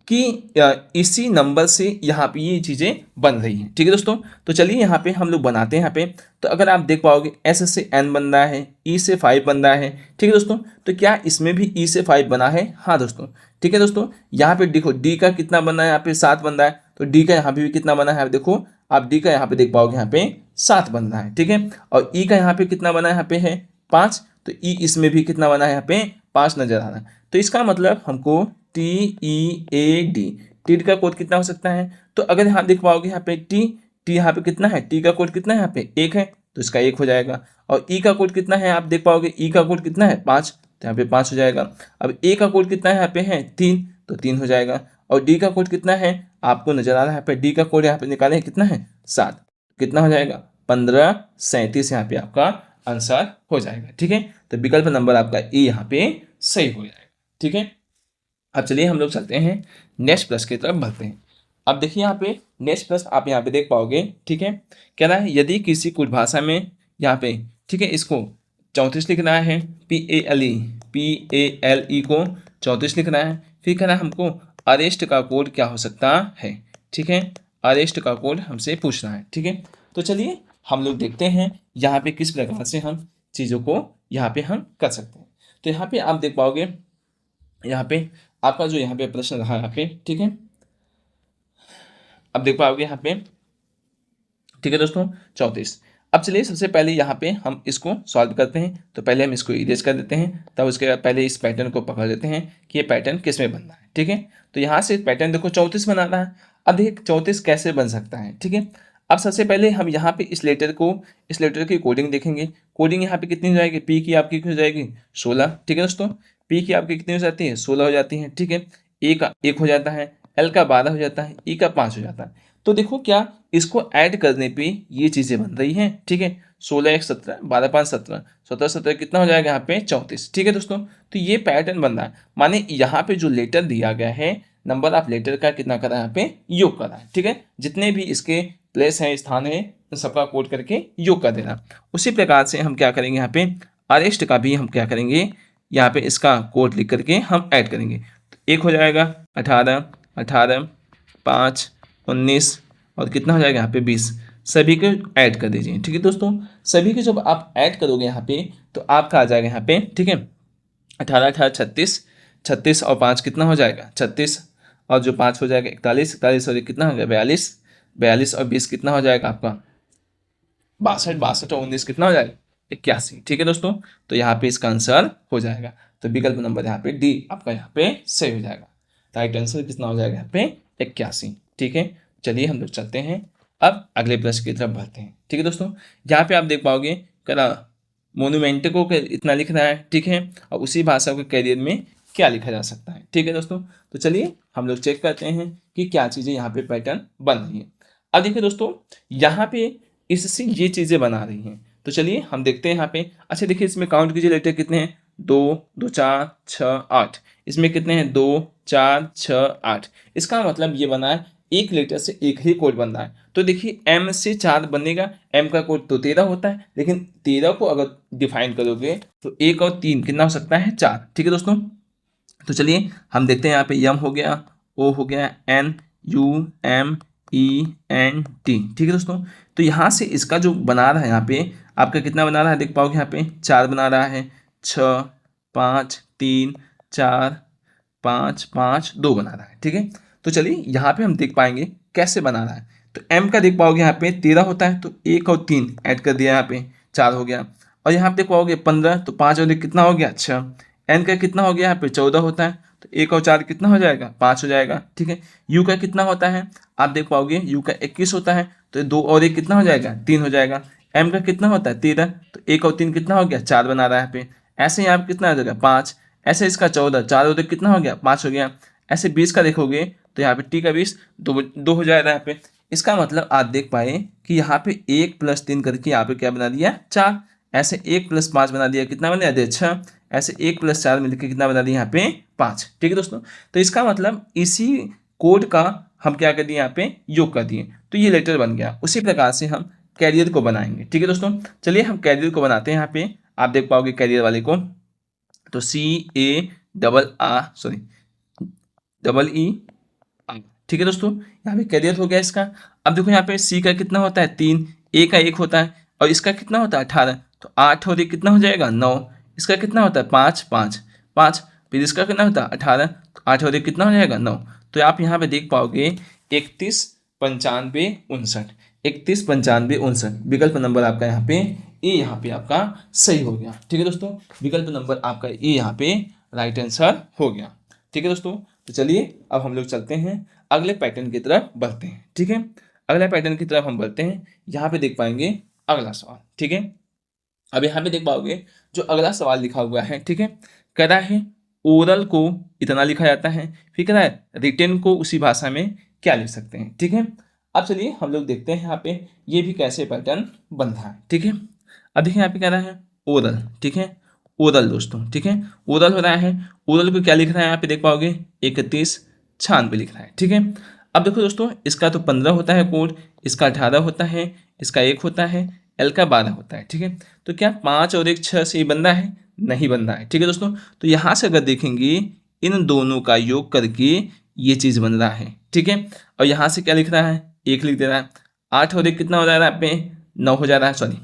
कि इसी नंबर से यहाँ पे ये चीज़ें बन रही हैं, ठीक है दोस्तों। तो चलिए यहाँ पे हम लोग बनाते हैं। यहाँ पे तो अगर आप देख पाओगे एस से एन बन रहा है, ई से 5 बन रहा है, ठीक है दोस्तों। तो क्या इसमें भी ई से 5 बना है? हाँ दोस्तों, ठीक है दोस्तों। यहाँ पे देखो डी का कितना बना है, यहाँ पे 7 बन रहा है, तो डी का यहाँ पे भी कितना बना है, देखो आप डी का यहाँ पे देख पाओगे यहाँ पे 7 बन रहा है, ठीक है। और ई का यहाँ पे कितना बना है, यहाँ पे है 5, तो ई इसमें भी कितना बना है, यहाँ पे 5 नजर आ रहा है। तो इसका मतलब हमको TEAD, टीड का कोड कितना हो सकता है? तो अगर यहाँ देख पाओगे यहाँ पे टी यहाँ पे कितना है, टी का कोड कितना है, यहाँ पे 1 है, तो इसका 1 हो जाएगा। और ई का कोड कितना है, आप देख पाओगे ई का कोड कितना है 5, तो यहाँ पे 5 हो जाएगा। अब ए का कोड कितना है, यहाँ पे है 3, तो 3 हो जाएगा। और डी का कोड कितना है, आपको नजर आ रहा है यहाँ पे डी का कोड यहाँ पे निकाले कितना है 7, कितना हो जाएगा 1537, यहाँ पे आपका आंसर हो जाएगा, ठीक है। तो विकल्प नंबर आपका ए यहाँ पे सही हो जाएगा, ठीक है। अब चलिए हम लोग चलते हैं नेक्स्ट प्रश्न की तरफ बढ़ते हैं। अब देखिए यहाँ पे नेक्स्ट प्रश्न आप यहाँ पे देख पाओगे, ठीक है। कह रहा है यदि किसी कुछ भाषा में यहाँ पे, ठीक है, इसको 34 लिख रहा है, PALE को 34 लिख रहा है, फिर कह रहा है हमको अरेस्ट का कोड क्या हो सकता है, ठीक है। अरेस्ट का कोड हमसे पूछ रहा है, ठीक है। तो चलिए हम लोग देखते हैं यहाँ पे किस प्रकार से हम चीज़ों को यहाँ पे हम कर सकते हैं। तो यहाँ पे आप देख पाओगे, यहाँ पे आपका जो यहाँ पे प्रश्न रहा यहाँ पे, ठीक है, अब देख पाओगे यहाँ पे, ठीक है दोस्तों 34। अब चलिए सबसे पहले यहाँ पे हम इसको सॉल्व करते हैं। तो पहले हम इसको इरेज कर देते हैं, तब उसके बाद पहले इस पैटर्न को पकड़ लेते हैं कि ये पैटर्न किस में बनना है, ठीक है। तो यहाँ से पैटर्न देखो 34 बनाना है। अब देखिए 34 कैसे बन सकता है, ठीक है। अब सबसे पहले हम यहाँ पे इस लेटर की कोडिंग देखेंगे। कोडिंग यहाँ पे कितनी हो जाएगी, पी की आपकी हो जाएगी 16, ठीक है दोस्तों। पी की आपकी कितनी हो जाती है, 16 हो जाती है, ठीक है। ए का 1 हो जाता है, एल का 12 हो जाता है, ई का 5 हो जाता है। तो देखो क्या इसको ऐड करने पे ये चीज़ें बन रही हैं, ठीक है। 16 1 17, 12 5 17, 17 17 कितना हो जाएगा यहाँ पे 34, ठीक है दोस्तों। तो ये पैटर्न बन रहा है, माने यहाँ पे जो लेटर दिया गया है, नंबर ऑफ लेटर का कितना करा है, यहाँ पे योग करा है, ठीक है। जितने भी इसके प्लेस हैं, स्थान है, सबका कोड करके योग कर देना। उसी प्रकार से हम क्या करेंगे, यहाँ पे अरेस्ट का भी हम क्या करेंगे, यहाँ पे इसका कोड लिख करके हम ऐड करेंगे। तो 1 हो जाएगा 18 18 5 19 और कितना हो जाएगा यहाँ पे 20, सभी को ऐड कर दीजिए, ठीक है दोस्तों। सभी को जब आप ऐड करोगे यहाँ पे तो आपका आ जाएगा यहाँ पे, ठीक है, 18 18 36, 36 और 5 कितना हो जाएगा 36, और जो 5 हो जाएगा 41, 41 और कितना हो गया 42, 42 और 20 कितना हो जाएगा आपका 62, 62 और 19 कितना हो जाएगा 81, ठीक है दोस्तों। तो यहाँ पे इसका आंसर हो जाएगा। तो विकल्प नंबर यहाँ पे डी आपका यहाँ पे सही हो जाएगा। राइट आंसर कितना हो जाएगा यहाँ पे 81, ठीक है। चलिए हम लोग चलते हैं अब अगले प्रश्न की तरफ बढ़ते हैं, ठीक है दोस्तों। यहाँ पे आप देख पाओगे करा मोन्यूमेंट को इतना लिख रहा है, ठीक है, और उसी भाषा को कैरियर में क्या लिखा जा सकता है, ठीक है दोस्तों। तो चलिए हम लोग चेक करते हैं कि क्या चीज़ें यहाँ पे पैटर्न बन रही है। अब देखिए दोस्तों यहाँ पे इससे ये चीज़ें बना रही हैं, तो चलिए हम देखते हैं यहाँ पे। अच्छा देखिए इसमें काउंट कीजिए, लेटर कितने हैं, 2 2 4 6 8, इसमें कितने हैं 2 4 6 8। इसका मतलब ये बना है एक लेटर से एक ही कोड बन रहा है। तो देखिए एम से 4 बनेगा, एम का कोड तो 13 होता है, लेकिन 13 को अगर डिफाइन करोगे तो 1 और 3 कितना हो सकता है 4, ठीक है दोस्तों। तो चलिए हम देखते हैं यहाँ पे यम हो गया, ओ हो गया, N U M E N T, ठीक है दोस्तों। तो यहाँ से इसका जो बना रहा है यहाँ पे आपका कितना बना रहा है, देख पाओगे यहाँ पे 4 बना रहा है, 6 5 3 4 5 5 2 बना रहा है, ठीक है। तो चलिए यहाँ पे हम देख पाएंगे कैसे बना रहा है। तो एम का देख पाओगे यहाँ पे 13 होता है, तो 1 और 3 ऐड कर दिया, यहाँ पे 4 हो गया। और यहाँ पे देख पाओगे 15, तो 5 और 1 कितना हो गया 6। एन का कितना हो गया यहाँ पे 14 होता है, तो 1 और 4 कितना हो जाएगा 5 हो जाएगा, ठीक है। यू का कितना होता है, आप देख पाओगे यू का 21 होता है, तो 2 और 1 कितना हो जाएगा 3 हो जाएगा। एम का कितना होता है 13, तो 1 और 3 कितना हो गया 4 बना रहा है यहाँ पे। ऐसे यहाँ पे कितना हो जाएगा 5, ऐसे इसका 14, 4 और 1 कितना हो गया 5 हो गया। ऐसे 20 का देखोगे तो यहाँ पे टी का 20 दो हो जाएगा यहाँ पे। इसका मतलब आप देख पाए कि यहाँ पे 1+3 करके यहाँ पे क्या बना दिया 4, ऐसे 1+5 बना दिया, कितना बना दिया 6, ऐसे 1+4 मिलकर कितना बना दिया यहाँ पे 5। ठीक है दोस्तों, तो इसका मतलब इसी कोड का हम क्या कर दिए यहाँ पे योग कर दिए, तो ये लेटर बन गया। उसी प्रकार से हम कैरियर को बनाएंगे। ठीक है दोस्तों, चलिए हम कैरियर को बनाते हैं। यहाँ पे आप देख पाओगे कैरियर वाले को, तो CAEE। ठीक है दोस्तों, यहाँ पे कैरियर हो गया इसका। अब देखो यहाँ पे सी का कितना होता है 3, ए का 1 होता है, और इसका कितना होता है 18, तो 8 और 1 कितना हो जाएगा 9, इसका कितना होता है 5 5 5, फिर इसका कितना होता है 18, तो 8 और 1 कितना हो जाएगा 9। तो आप यहाँ पे देख पाओगे 31 95 59, 31 95 59 विकल्प नंबर आपका यहाँ पे ए यहाँ पे आपका सही हो गया। ठीक है दोस्तों, विकल्प नंबर आपका ए यहाँ पे राइट आंसर हो गया। ठीक है दोस्तों, तो चलिए अब हम लोग चलते हैं अगले पैटर्न की तरफ बढ़ते हैं। ठीक है, अगले पैटर्न की तरफ हम बढ़ते हैं। यहाँ पे देख पाएंगे अगला सवाल। ठीक है, अब यहाँ पे देख पाओगे जो अगला सवाल लिखा हुआ है। ठीक है, कह रहा है ओरल को इतना लिखा जाता है, फिर कह रहा है रिटेन को उसी भाषा में क्या लिख सकते हैं। ठीक है, अब चलिए हम लोग देखते हैं यहाँ पे ये भी कैसे पैटर्न बन रहा है। ठीक है, अब देखिए यहाँ पे कह रहा है ओरल। ठीक है, ओरल दोस्तों, ठीक है, ओरल हो रहा है। ओरल को क्या लिख रहा है यहाँ पे देख पाओगे 31 96 लिख रहा है। ठीक है, अब देखो दोस्तों इसका तो 15 होता है कोड, इसका 18 होता है, इसका 1 होता है, एल का 12 होता है। ठीक है, तो क्या 5 और 1 6 से ही बन रहा है? नहीं बन रहा है। ठीक है दोस्तों, तो यहाँ से अगर देखेंगे इन दोनों का योग करके ये चीज़ बन रहा है। ठीक है, और यहाँ से क्या लिख रहा है 1 लिख दे रहा है। 8 और 1 कितना हो जा रहा है यहाँ पे 9 हो जा रहा है, सॉरी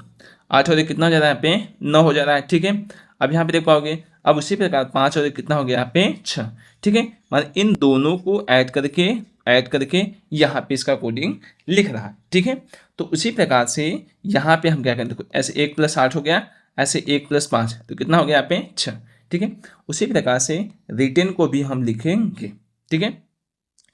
8 और 1 कितना हो जा रहा है यहाँ पे 9 हो जा रहा है। ठीक है, अब यहाँ पे देख पाओगे अब उसी प्रकार 5 और 1 कितना हो गया यहाँ पे 6। ठीक है, मतलब इन दोनों को ऐड करके यहाँ पे इसका कोडिंग लिख रहा है। ठीक है, तो उसी प्रकार से यहाँ पे हम क्या करें, देखो ऐसे 1+8 हो गया, ऐसे 1+5 तो कितना हो गया यहाँ पे 6। ठीक है, उसी प्रकार से रिटेन को भी हम लिखेंगे। ठीक है,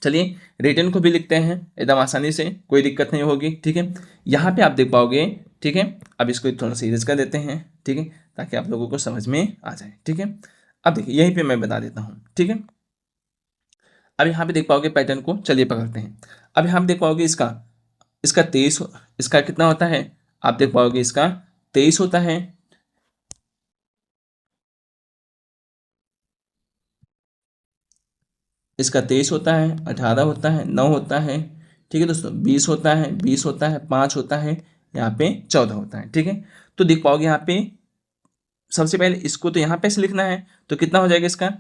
चलिए रिटेन को भी लिखते हैं एकदम आसानी से, कोई दिक्कत नहीं होगी। ठीक है, यहाँ पे आप देख पाओगे। ठीक है, अब इसको थोड़ा सा इरेज कर देते हैं। ठीक है, ताकि आप लोगों को समझ में आ जाए। ठीक है, अब देखिए यहीं पे मैं बता देता हूँ। ठीक है, अब यहाँ पे देख पाओगे पैटर्न को, चलिए पकड़ते हैं। अब यहाँ पे देख पाओगे इसका 23, इसका कितना होता है आप देख पाओगे इसका 23 होता है। इसका 23 होता है, 18 होता है, 9 होता है। ठीक है दोस्तों, 20 होता है, 20 होता है, 5 होता है, यहाँ पे 14 होता है। ठीक है, तो देख पाओगे यहाँ पे सबसे पहले इसको तो यहाँ पे से लिखना है, तो कितना हो जाएगा इसका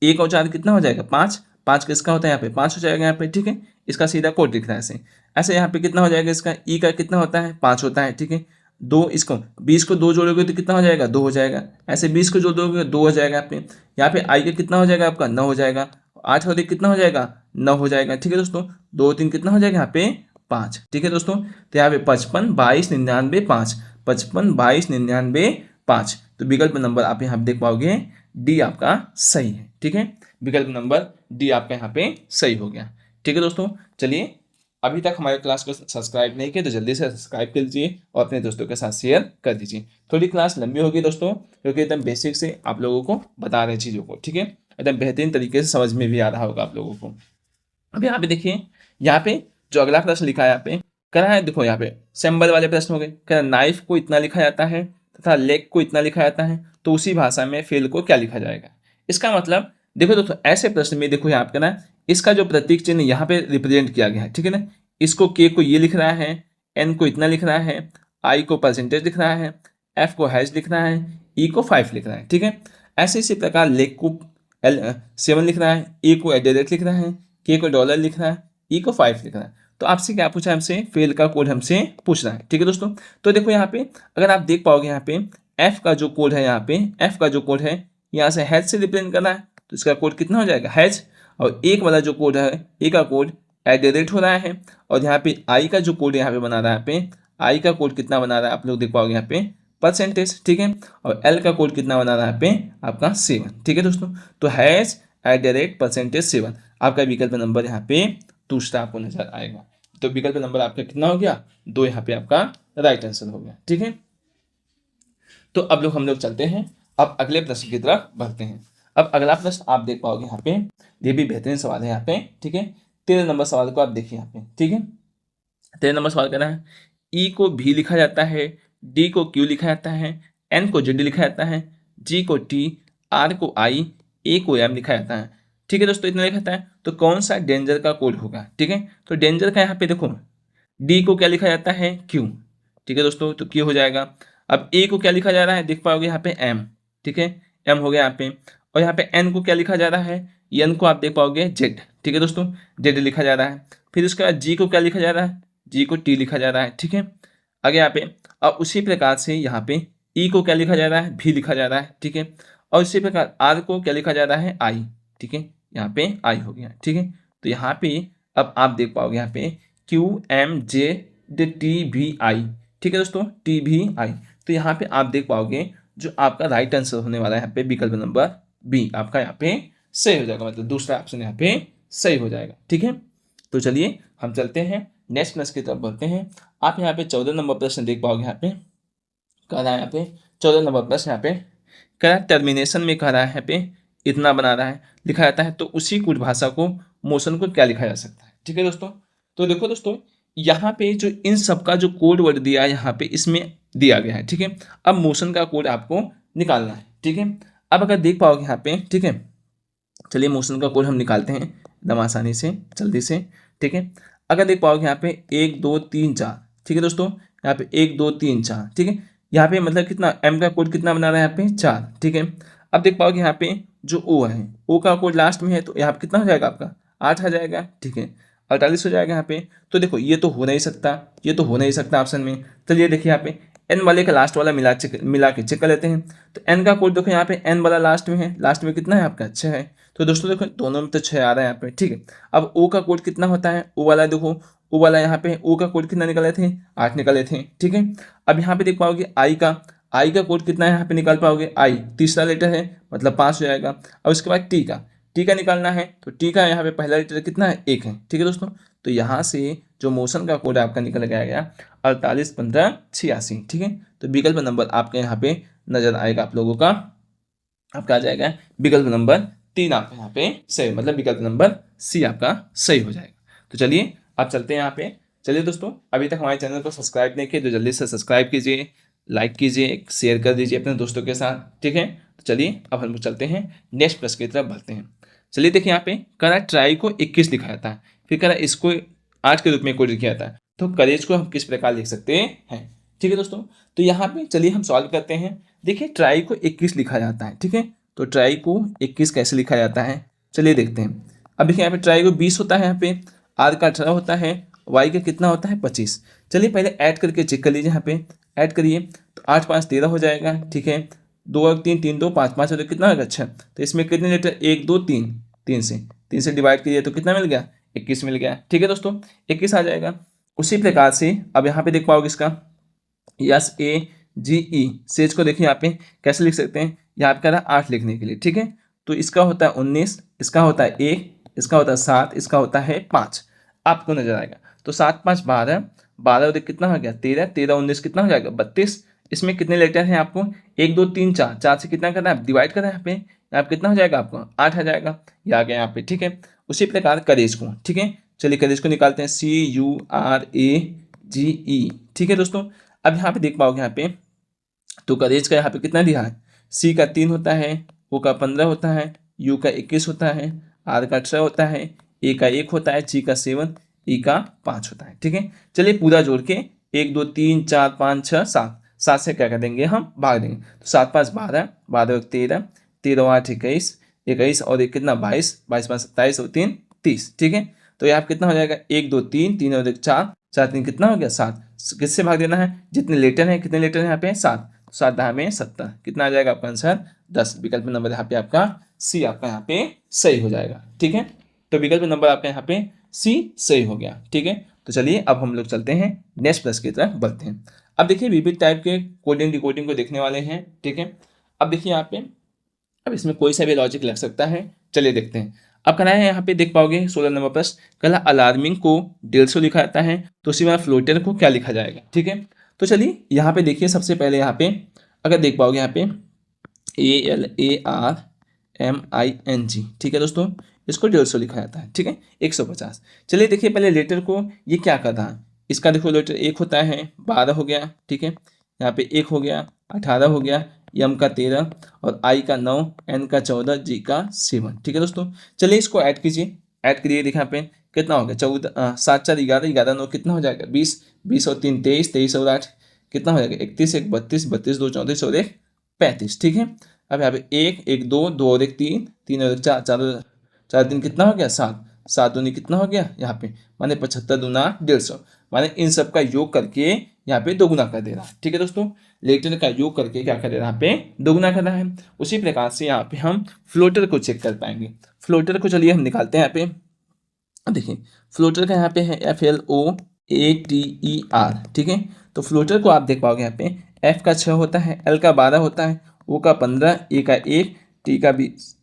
1 और 4 कितना हो जाएगा 5, 5 किसका होता है यहाँ पे 5 हो जाएगा यहाँ पे। ठीक है, इसका सीधा कोड दिख रहा है ऐसे। ऐसे यहाँ पे कितना हो जाएगा इसका ई का कितना होता है 5 होता है। ठीक है, 2 इसको 20 को 2 जोड़ोगे तो कितना हो जाएगा 2 हो जाएगा, ऐसे 20 को जोड़ोगे 2 हो जाएगा यहाँ पे आई का कितना हो जाएगा आपका 9 हो जाएगा, 8 और 1 कितना हो जाएगा 9 हो जाएगा। ठीक है दोस्तों, 2 3 कितना हो जाएगा यहाँ पे 5। ठीक है दोस्तों, तो यहाँ पे 55 22 99 5, 55 22 99 5, तो विकल्प नंबर आप यहाँ पे देख पाओगे डी आपका सही है। ठीक है, विकल्प नंबर डी आपका यहाँ पे सही हो गया। ठीक है दोस्तों, चलिए अभी तक हमारे क्लास को सब्सक्राइब नहीं किया तो जल्दी से सब्सक्राइब कर दीजिए और अपने दोस्तों के साथ शेयर कर दीजिए। थोड़ी क्लास लंबी होगी दोस्तों, क्योंकि एकदम बेसिक से आप लोगों को बता रहे चीज़ों को। ठीक है, एकदम बेहतरीन तरीके से समझ में भी आ रहा होगा आप लोगों को। अब यहाँ पे देखिए, यहाँ पे जो अगला प्रश्न लिखा है यहाँ पे कह रहा है, देखो यहाँ पे सिंबल वाले प्रश्न हो गए। कह रहा है नाइफ को इतना लिखा जाता है तथा लेग को इतना लिखा जाता है, तो उसी भाषा में फेल को क्या लिखा जाएगा। इसका मतलब देखो दोस्तों, ऐसे प्रश्न में देखो यहाँ पे ना इसका जो प्रतीक चिन्ह यहाँ पे रिप्रेजेंट किया गया है। ठीक है ना, इसको के को ये लिख रहा है, एन को इतना लिख रहा है, आई को परसेंटेज लिख रहा है, एफ को हैश लिख रहा है, ई को 5 लिख रहा है। ठीक है, ऐसे इसी प्रकार लेग को 7 लिख रहा है, ए को एडेरेट लिख रहा है, के को डॉलर लिख रहा है, ई को 5 लिख रहा है। तो आपसे क्या पूछा है, हमसे फेल का कोड हमसे पूछ रहा है। ठीक है दोस्तों, तो देखो यहाँ पे अगर आप देख पाओगे यहाँ पे एफ का जो कोड है, यहाँ पे एफ का जो कोड है यहाँ से हैश से रिप्रेजेंट करना है, तो इसका कोड कितना हो जाएगा हैश, और एक वाला जो कोड है ए का कोड एडेरेट हो रहा है, और यहाँ पे आई का जो कोड यहाँ पे बना रहा है, यहाँ पे आई का कोड कितना बना रहा है आप लोग देख पाओगे यहाँ पे परसेंटेज। ठीक है, और एल का कोड कितना बना रहा है यहाँ पे आपका 7। ठीक है दोस्तों, तो हैश एडेरेट परसेंटेज 7 आपका विकल्प नंबर यहाँ पे दूसरा आपको नजर आएगा। तो विकल्प नंबर आपका कितना हो गया 2, यहाँ पे आपका राइट आंसर हो गया। ठीक है, तो अब लोग हम लोग चलते हैं अब अगले प्रश्न की तरफ बढ़ते हैं। अब अगला प्रश्न आप देख पाओगे यहाँ पे, ये भी बेहतरीन सवाल है यहाँ पे। ठीक है, 13 नंबर सवाल को आप देखिए यहाँ पे, ठीक है। 13 नंबर सवाल कहना है ई को भी लिखा जाता है, डी को क्यू लिखा जाता है, एन को जेड लिखा जाता है, जी को टी, आर को आई, ए को एम लिखा जाता है। ठीक है दोस्तों, इतना लिखा जाता है तो कौन सा डेंजर का कोड होगा। ठीक है, तो डेंजर का यहाँ पे देखो डी को क्या लिखा जाता है, क्यू। ठीक है दोस्तों, तो क्यू हो जाएगा। अब ए को क्या लिखा जा रहा है, देख पाओगे यहाँ पे एम। ठीक है, एम हो गया यहाँ पे। और यहाँ पे एन को क्या लिखा जा रहा है, एन को आप देख पाओगे जेड। ठीक है दोस्तों, जेड लिखा जा रहा है। फिर उसके बाद जी को क्या लिखा जा रहा है, जी को टी लिखा जा रहा है। ठीक है, आगे यहाँ पे और उसी प्रकार से यहाँ पे ई को क्या लिखा जा रहा है, भी लिखा जा रहा है। ठीक है, और इसी प्रकार आर को क्या लिखा जा रहा है, आई। ठीक है, यहाँ पे आई हो गया। ठीक है, तो यहाँ पे अब आप देख पाओगे यहाँ पे क्यू एम जे टी भी आई। ठीक है दोस्तों, टी भी आई। तो यहाँ पे आप देख पाओगे जो आपका राइट आंसर होने वाला है यहाँ पे विकल्प नंबर बी आपका यहाँ पे सही हो जाएगा, मतलब दूसरा ऑप्शन यहाँ पे सही हो जाएगा। ठीक है, तो चलिए हम चलते हैं नेक्स्ट प्रश्न की तरफ बढ़ते हैं। आप यहाँ पे 14 नंबर प्रश्न देख पाओगे। यहाँ पे कह रहा है, यहाँ पे 14 नंबर प्रश्न यहाँ पे कह रहा है टर्मिनेशन में कह रहा है यहाँ पे इतना बना रहा है लिखा जाता है, तो उसी कुछ भाषा को मोशन को क्या लिखा जा सकता है। ठीक है दोस्तों, तो देखो दोस्तों यहाँ पे जो इन सब का जो कोड वर्ड दिया है यहाँ पे इसमें दिया गया है। ठीक है, अब मोशन का कोड आपको निकालना है। ठीक है, अब अगर देख पाओगे यहाँ पे, ठीक है, चलिए मोशन का कोड हम निकालते हैं एकदम आसानी से जल्दी से। ठीक है, अगर देख पाओगे यहाँ पे 1 2 3 4। ठीक है दोस्तों, यहाँ पे 1 2 3 4। ठीक है, यहाँ पे मतलब कितना एम का कोड कितना बना रहा है यहाँ पे 4। ठीक है, अब देख पाओगे यहाँ पे जो ओ है, ओ का कोड लास्ट में है तो यहाँ पे कितना हो जाएगा आपका 8 आ जाएगा। ठीक है, 48 हो जाएगा यहाँ पे। तो देखो ये तो हो नहीं सकता, ये तो हो नहीं सकता ऑप्शन में। चलिए देखिए यहाँ पे एन वाले का लास्ट वाला मिला के चेक कर लेते हैं। तो एन का कोड देखो यहाँ पे एन वाला लास्ट में है, लास्ट में कितना है आपका 6 है। तो दोस्तों देखो दोनों में तो 6 आ रहा है यहाँ पे। ठीक है, अब ओ का कोड कितना होता है, ओ वाला देखो, ओ वाला यहाँ पे ओ का कोड कितना निकले थे 8 निकले थे। ठीक है, अब यहाँ पे देख पाओगे आई का कोड कितना है यहाँ पे निकाल पाओगे, आई तीसरा लेटर है मतलब 5 हो जाएगा। और उसके बाद टी का निकालना है, तो टी का यहाँ पे पहला लेटर कितना है 1 है। ठीक है दोस्तों, तो यहाँ से जो मोशन का कोड आपका निकल गया 48 15 86। ठीक है, तो विकल्प नंबर आपके यहाँ पे नजर आएगा आप लोगों का, आपका आ जाएगा विकल्प नंबर 3 आपका यहाँ पे सही, मतलब विकल्प नंबर सी आपका सही हो जाएगा। तो चलिए आप चलते हैं यहाँ पे। चलिए दोस्तों, अभी तक हमारे चैनल को सब्सक्राइब नहीं किए तो जल्दी से सब्सक्राइब कीजिए, लाइक कीजिए, शेयर कर दीजिए अपने दोस्तों के साथ। ठीक है, तो चलिए अब हम चलते हैं नेक्स्ट प्रश्न की तरफ बढ़ते हैं। चलिए देखिए यहाँ पे कह रहा है ट्राई को 21 लिखा जाता है, फिर कह रहा है इसको 8 के रूप में कोड लिखा जाता है, तो करेज को हम किस प्रकार लिख सकते हैं। ठीक है दोस्तों, तो यहाँ पे चलिए हम सॉल्व करते हैं। देखिए ट्राई को 21 लिखा जाता है। ठीक है, तो ट्राई को 21 कैसे लिखा जाता है चलिए देखते हैं। अब देखिए यहाँ पे ट्राई को 20 होता है, यहाँ पे आर का 18 होता है, वाई का कितना होता है 25। चलिए पहले ऐड करके चेक कर लीजिए, यहाँ पे ऐड करिए तो 8 5 13 हो जाएगा। ठीक है, 2 और 3 3 2 5 5 तो कितना होगा, अच्छा तो इसमें कितने लेटर 1 2 3, 3 से डिवाइड कीजिए तो कितना मिल गया 21 मिल गया। ठीक है दोस्तों, 21 आ जाएगा। उसी प्रकार से अब यहाँ पे देख पाओगे इसका SAGE सेज को देखिए यहाँ पे कैसे लिख सकते हैं, यहाँ पे कह रहा है 8 लिखने के लिए। ठीक है, तो इसका होता है 19, इसका होता है 1, इसका होता है 7, इसका होता है 5, आपको नजर आएगा। तो 7 5 12, 12 और कितना हो गया 13, 13 19 कितना हो जाएगा 32। इसमें कितने लेटर हैं आपको 1 2 3 4, 4 से कितना करना है डिवाइड करना है, यहाँ पे यहाँ पे कितना हो जाएगा आपको 8 आ जाएगा, ये आ गया यहाँ पे। ठीक है, उसी प्रकार करेज को, ठीक है चलिए करेज को निकालते हैं CURAGE। ठीक है दोस्तों, अब यहाँ पे देख पाओगे यहाँ पे तो करेज का यहाँ पे कितना दिया है, सी का 3 होता है, ओ का 15 होता है, यू का 21 होता है, आर का 18 होता है, ए का 1 होता है, जी का 7, ई का 5 होता है। ठीक है, चलिए पूरा जोड़ के 1 2 3 4 5 6 7, 7 से क्या कर देंगे हम भाग देंगे, तो 7 5 12, 12 13, 13 8 21, 21 और एक कितना 22, 22 5 27 और 3 30। ठीक है, तो यहाँ कितना हो जाएगा 1 2 3, 3 और 1 4, 4 3 कितना हो गया 7, किससे भाग देना है जितने लेटर हैं, कितने लेटर हैं यहाँ पे 7, 7 10 में 70, कितना आ जाएगा आपका आंसर 10। विकल्प नंबर यहाँ पे आपका सी आपका यहाँ पे सही हो जाएगा। ठीक है, तो विकल्प नंबर आपका यहाँ पे सी सही हो गया। ठीक है, तो चलिए अब हम लोग चलते हैं नेक्स्ट प्रश्न की तरफ बढ़ते हैं। अब देखिए विविध टाइप के कोडिंग डिकोडिंग को देखने वाले हैं। ठीक है, अब देखिए यहाँ पे अब इसमें कोई सा भी लॉजिक लग सकता है, चलिए देखते हैं। अब कहना है यहाँ पे देख पाओगे 16 नंबर प्रश्न, कहला अलार्मिंग को 150 लिखा जाता है, तो उसी में फ्लोटर को क्या लिखा जाएगा। ठीक है, तो चलिए यहाँ पे देखिए सबसे पहले यहाँ पे अगर देख पाओगे यहाँ पे ALARMING। ठीक है दोस्तों, इसको 150 लिखा जाता है, ठीक है, 150। चलिए देखिए पहले लेटर को ये क्या कर रहा है, इसका देखो लेटर एक होता है, 12 हो गया, ठीक है, यहाँ पे 1 हो गया, 18 हो गया, यम का 13 और आई का 9, एन का 14, जी का 7, ठीक है दोस्तों। चलिए इसको ऐड कीजिए, ऐड करिए, देखिए यहाँ पे कितना हो गया, 14 7 4 11, 11 9 कितना हो जाएगा, 20, 20 और 3 23, 23 और 8 कितना हो जाएगा, 31 1 32, 32 2 34 और 1 35, ठीक है। अब यहाँ पे 1 1 2, 2 और 1 3, 3 और 1 4, 4 4 दिन कितना हो गया, 7, 7 दूनी कितना हो गया यहाँ पे, माने 75 दूना 150, माने इन सब का योग करके यहाँ पे दोगुना कर दे रहा है, ठीक है दोस्तों। लेटर का योग करके क्या कर रहा है, यहाँ पे दोगुना कर रहा है। उसी प्रकार से यहाँ पे हम फ्लोटर को चेक कर पाएंगे। फ्लोटर को चलिए हम निकालते हैं यहाँ पे। देखिए फ्लोटर का यहाँ पे है FLOATER, ठीक है। तो फ्लोटर को आप देख पाओगे यहाँ पे F का 6 होता है, L का 12 होता है, O का 15, A का 1, T का 20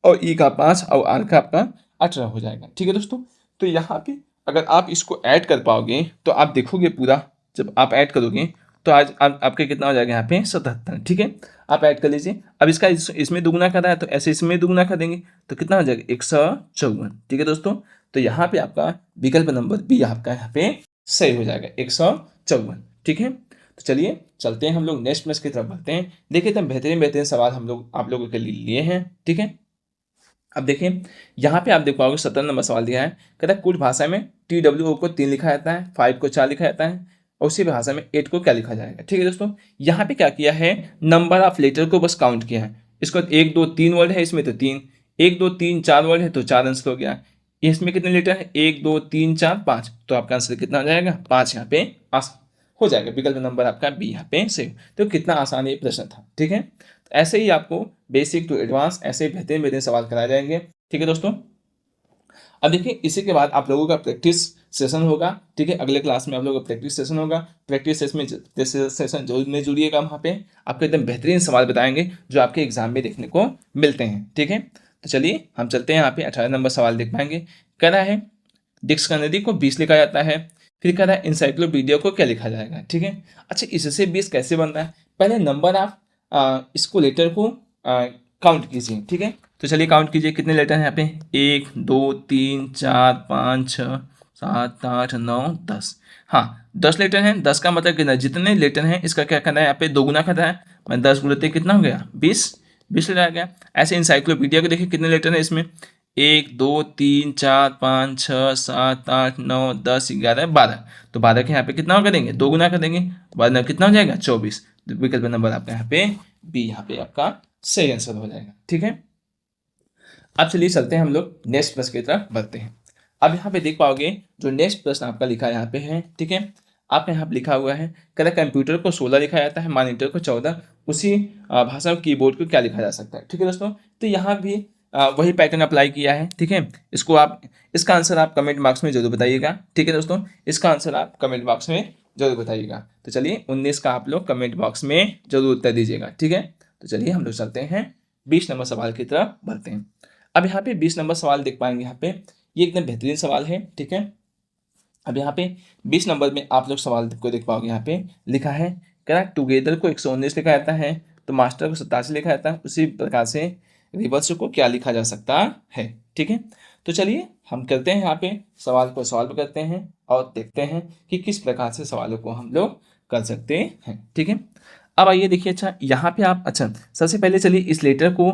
और E का 5 और R का आपका 18 हो जाएगा, ठीक है दोस्तों। तो यहाँ पे अगर आप इसको ऐड कर पाओगे तो आप देखोगे पूरा, जब आप ऐड करोगे तो आज आपके कितना हो जाएगा यहाँ पे 77, ठीक है। आप ऐड कर लीजिए। अब इसका इसमें दुगुना कर रहा है तो ऐसे इसमें दुगुना कर देंगे तो कितना हो जाएगा 154, ठीक है दोस्तों। तो यहाँ पे आपका विकल्प नंबर बी आपका यहाँ पे सही हो जाएगा, 154, ठीक है। तो चलिए चलते हैं हम लोग नेक्स्ट प्रश्न की तरफ बढ़ते हैं। देखिए तो बेहतरीन बेहतरीन सवाल हम लोग आप लोगों के लिए लिए हैं, ठीक है। अब देखिए यहाँ पे आप देख पाओगे 17 नंबर सवाल दिया है, कहता है कुछ भाषा में TWO को 3 लिखा जाता है, 5 को 4 लिखा जाता है और उसी भाषा में 8 को क्या लिखा जाएगा, ठीक है दोस्तों। यहाँ पे क्या किया है, नंबर ऑफ लेटर को बस काउंट किया है। इसको 1 2 3 वर्ड है, इसमें तो 3, 1 2 3 4 वर्ड है तो 4 आंसर हो गया। इसमें कितने लेटर है, 1 2 3 4 5, तो आपका आंसर कितना हो जाएगा 5, यहाँ पे हो जाएगा। विकल्प नंबर आपका बी यहाँ पे सही। तो कितना आसान ये प्रश्न था, ठीक है। तो ऐसे ही आपको बेसिक टू एडवांस ऐसे बेहतरीन बेहतरीन सवाल कराए जाएंगे, ठीक है दोस्तों। अब देखिए इसी के बाद आप लोगों का प्रैक्टिस सेशन होगा, ठीक है। अगले क्लास में आप लोगों का प्रैक्टिस सेशन होगा। प्रैक्टिस सेशन जरूर में जुड़िएगा, वहाँ पे आपको एकदम बेहतरीन सवाल बताएंगे जो आपके एग्जाम में देखने को मिलते हैं, ठीक है। तो चलिए हम चलते हैं यहाँ पे 18 नंबर सवाल देख पाएंगे। कह रहा है डिक्शनरी को 20 लिखा जाता है, फिर कह रहा है इंसाइक्लोपीडिया को क्या लिखा जाएगा, ठीक है। अच्छा इससे 20 कैसे बनता है, पहले नंबर ऑफ इसको लेटर को काउंट कीजिए, ठीक है। तो चलिए काउंट कीजिए कितने लेटर हैं यहाँ पे, 1 2 3 4 5 6 7 8 9 10, हाँ 10 लेटर हैं। 10 का मतलब कितना, जितने लेटर हैं इसका क्या करना है, यहाँ पे दोगुना करना है। मैं 10 गुणते कितना हो गया 20 लेटर आ गया। ऐसे इंसाइक्लोपीडिया को देखिए कितने लेटर हैं इसमें, 1 2 3 4 5 6 7 8 9 10 11 12, तो 12 के यहाँ पे कितना कर देंगे, दोगुना कर देंगे, 12 कितना हो जाएगा 24। विकल्प नंबर आपका यहाँ पे बी यहाँ पे आपका सही आंसर हो जाएगा, ठीक है। अब चलिए चलते हैं हम लोग नेक्स्ट प्रश्न की तरफ बढ़ते हैं। अब यहाँ पे देख पाओगे जो नेक्स्ट प्रश्न आपका लिखा यहाँ पे है, ठीक है। आपका यहाँ पे लिखा हुआ है, कहता है कंप्यूटर को 16 लिखा जाता है, मॉनिटर को 14, उसी भाषा में कीबोर्ड को क्या लिखा जा सकता है, ठीक है दोस्तों। तो यहाँ भी वही पैटर्न अप्लाई किया है, ठीक है। इसका आंसर आप कमेंट बॉक्स में जरूर बताइएगा, ठीक है दोस्तों। इसका आंसर आप कमेंट बॉक्स में जरूर बताइएगा। तो चलिए 19 का आप लोग कमेंट बॉक्स में जरूर उत्तर दीजिएगा, ठीक है। तो चलिए हम लोग चलते हैं 20 नंबर सवाल की तरफ बढ़ते हैं। अब यहाँ पे 20 नंबर सवाल देख पाएंगे, यहाँ पे ये एकदम बेहतरीन सवाल है, ठीक है। अब यहाँ पे 20 नंबर में आप लोग सवाल को देख पाओगे, यहाँ पे लिखा है क्या, टुगेदर को 119 लिखा जाता है, तो मास्टर को 87 लिखा जाता है, उसी प्रकार से रिवर्स को क्या लिखा जा सकता है, ठीक है। तो चलिए हम करते हैं यहाँ पे सवाल को सॉल्व करते हैं और देखते हैं कि किस प्रकार से सवालों को हम लोग कर सकते हैं, ठीक है। अब आइए देखिए, अच्छा यहाँ पे आप, अच्छा सबसे पहले चलिए इस लेटर को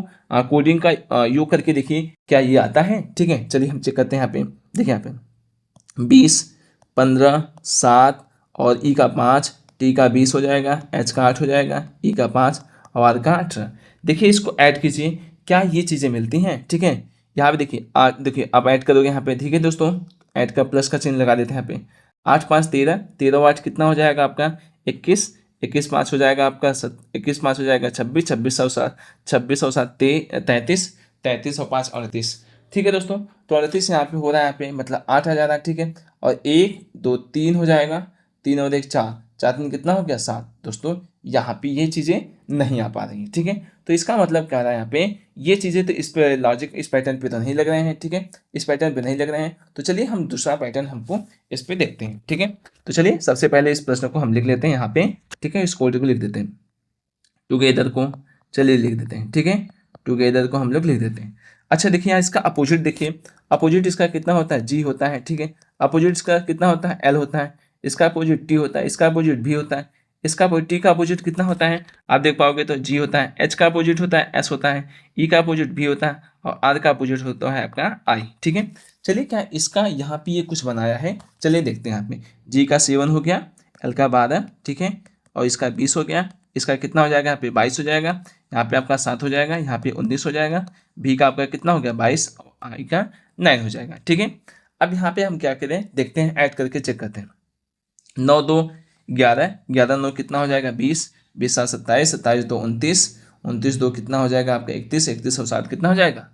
कोडिंग का योग करके देखिए क्या ये आता है, ठीक है। चलिए हम चेक करते हैं। यहाँ पे देखिए, यहाँ पे 20 15 7 और ई का 5, टी का 20 हो जाएगा, एच का 8 हो जाएगा, ई का 5 और आर का 18। देखिए इसको ऐड कीजिए, क्या ये चीज़ें मिलती हैं, ठीक है। यहाँ पे देखिए देखिए आप ऐड करोगे यहाँ पे, ठीक है दोस्तों। ऐड का प्लस का चिन्ह लगा देते हैं यहाँ पे। 8 5 13, 13 8 कितना हो जाएगा आपका 21, 21 5 हो जाएगा आपका 21 5 हो जाएगा 26, 26 और 7, 26 और 7 33, 33 और 5 38, ठीक है दोस्तों। तो 38 यहाँ पे हो रहा है, यहाँ पे मतलब 8 आ जा रहा है, ठीक है। और 1 2 3 हो जाएगा, 3 और 1 4, 4 3 कितना हो गया 7। दोस्तों यहाँ पे ये चीज़ें नहीं आ पा रही हैं, ठीक है। तो इसका मतलब क्या रहा है, यहाँ पे ये चीज़ें तो इस पर लॉजिक इस पैटर्न पे तो नहीं लग रहे हैं, ठीक है। इस पैटर्न पे नहीं लग रहे हैं, तो चलिए हम दूसरा पैटर्न हमको इस पे देखते हैं, ठीक है। तो चलिए सबसे पहले इस प्रश्न को हम लिख लेते हैं यहाँ पे, ठीक है। इस कोड को लिख देते हैं, टुगेदर को चलिए लिख देते हैं, ठीक है। टुगेदर को हम लोग लिख देते हैं। अच्छा देखिए यहाँ इसका अपोजिट देखिए, अपोजिट इसका कितना होता है, जी होता है, ठीक है। अपोजिट इसका कितना होता है, एल होता है। इसका अपोजिट टी होता है, इसका अपोजिट भी होता है। इसका टी का अपोजिट कितना होता है, आप देख पाओगे तो जी होता है। एच का अपोजिट होता है एस होता है। ई का अपोजिट भी होता है और आर का अपोजिट होता है आपका आई, ठीक है। चलिए क्या इसका यहाँ पे ये कुछ बनाया है, चलिए देखते हैं यहाँ पे। जी का 7 हो गया, एल का 12, ठीक है, और इसका 20 हो गया। इसका कितना हो जाएगा, यहाँ पे 22 हो जाएगा, यहाँ पे आपका 7 हो जाएगा, यहाँ पे 19 हो जाएगा। भी का आपका कितना हो गया 22, और आई का 9 हो जाएगा, ठीक है। अब यहाँ पे हम क्या करें, देखते हैं, ऐड करके चेक करते हैं। 9 2 11, 11 9 कितना हो जाएगा 20, 20 7 27, 27 2 29, 29 2 कितना हो जाएगा आपका 31, 31 और 7 कितना हो जाएगा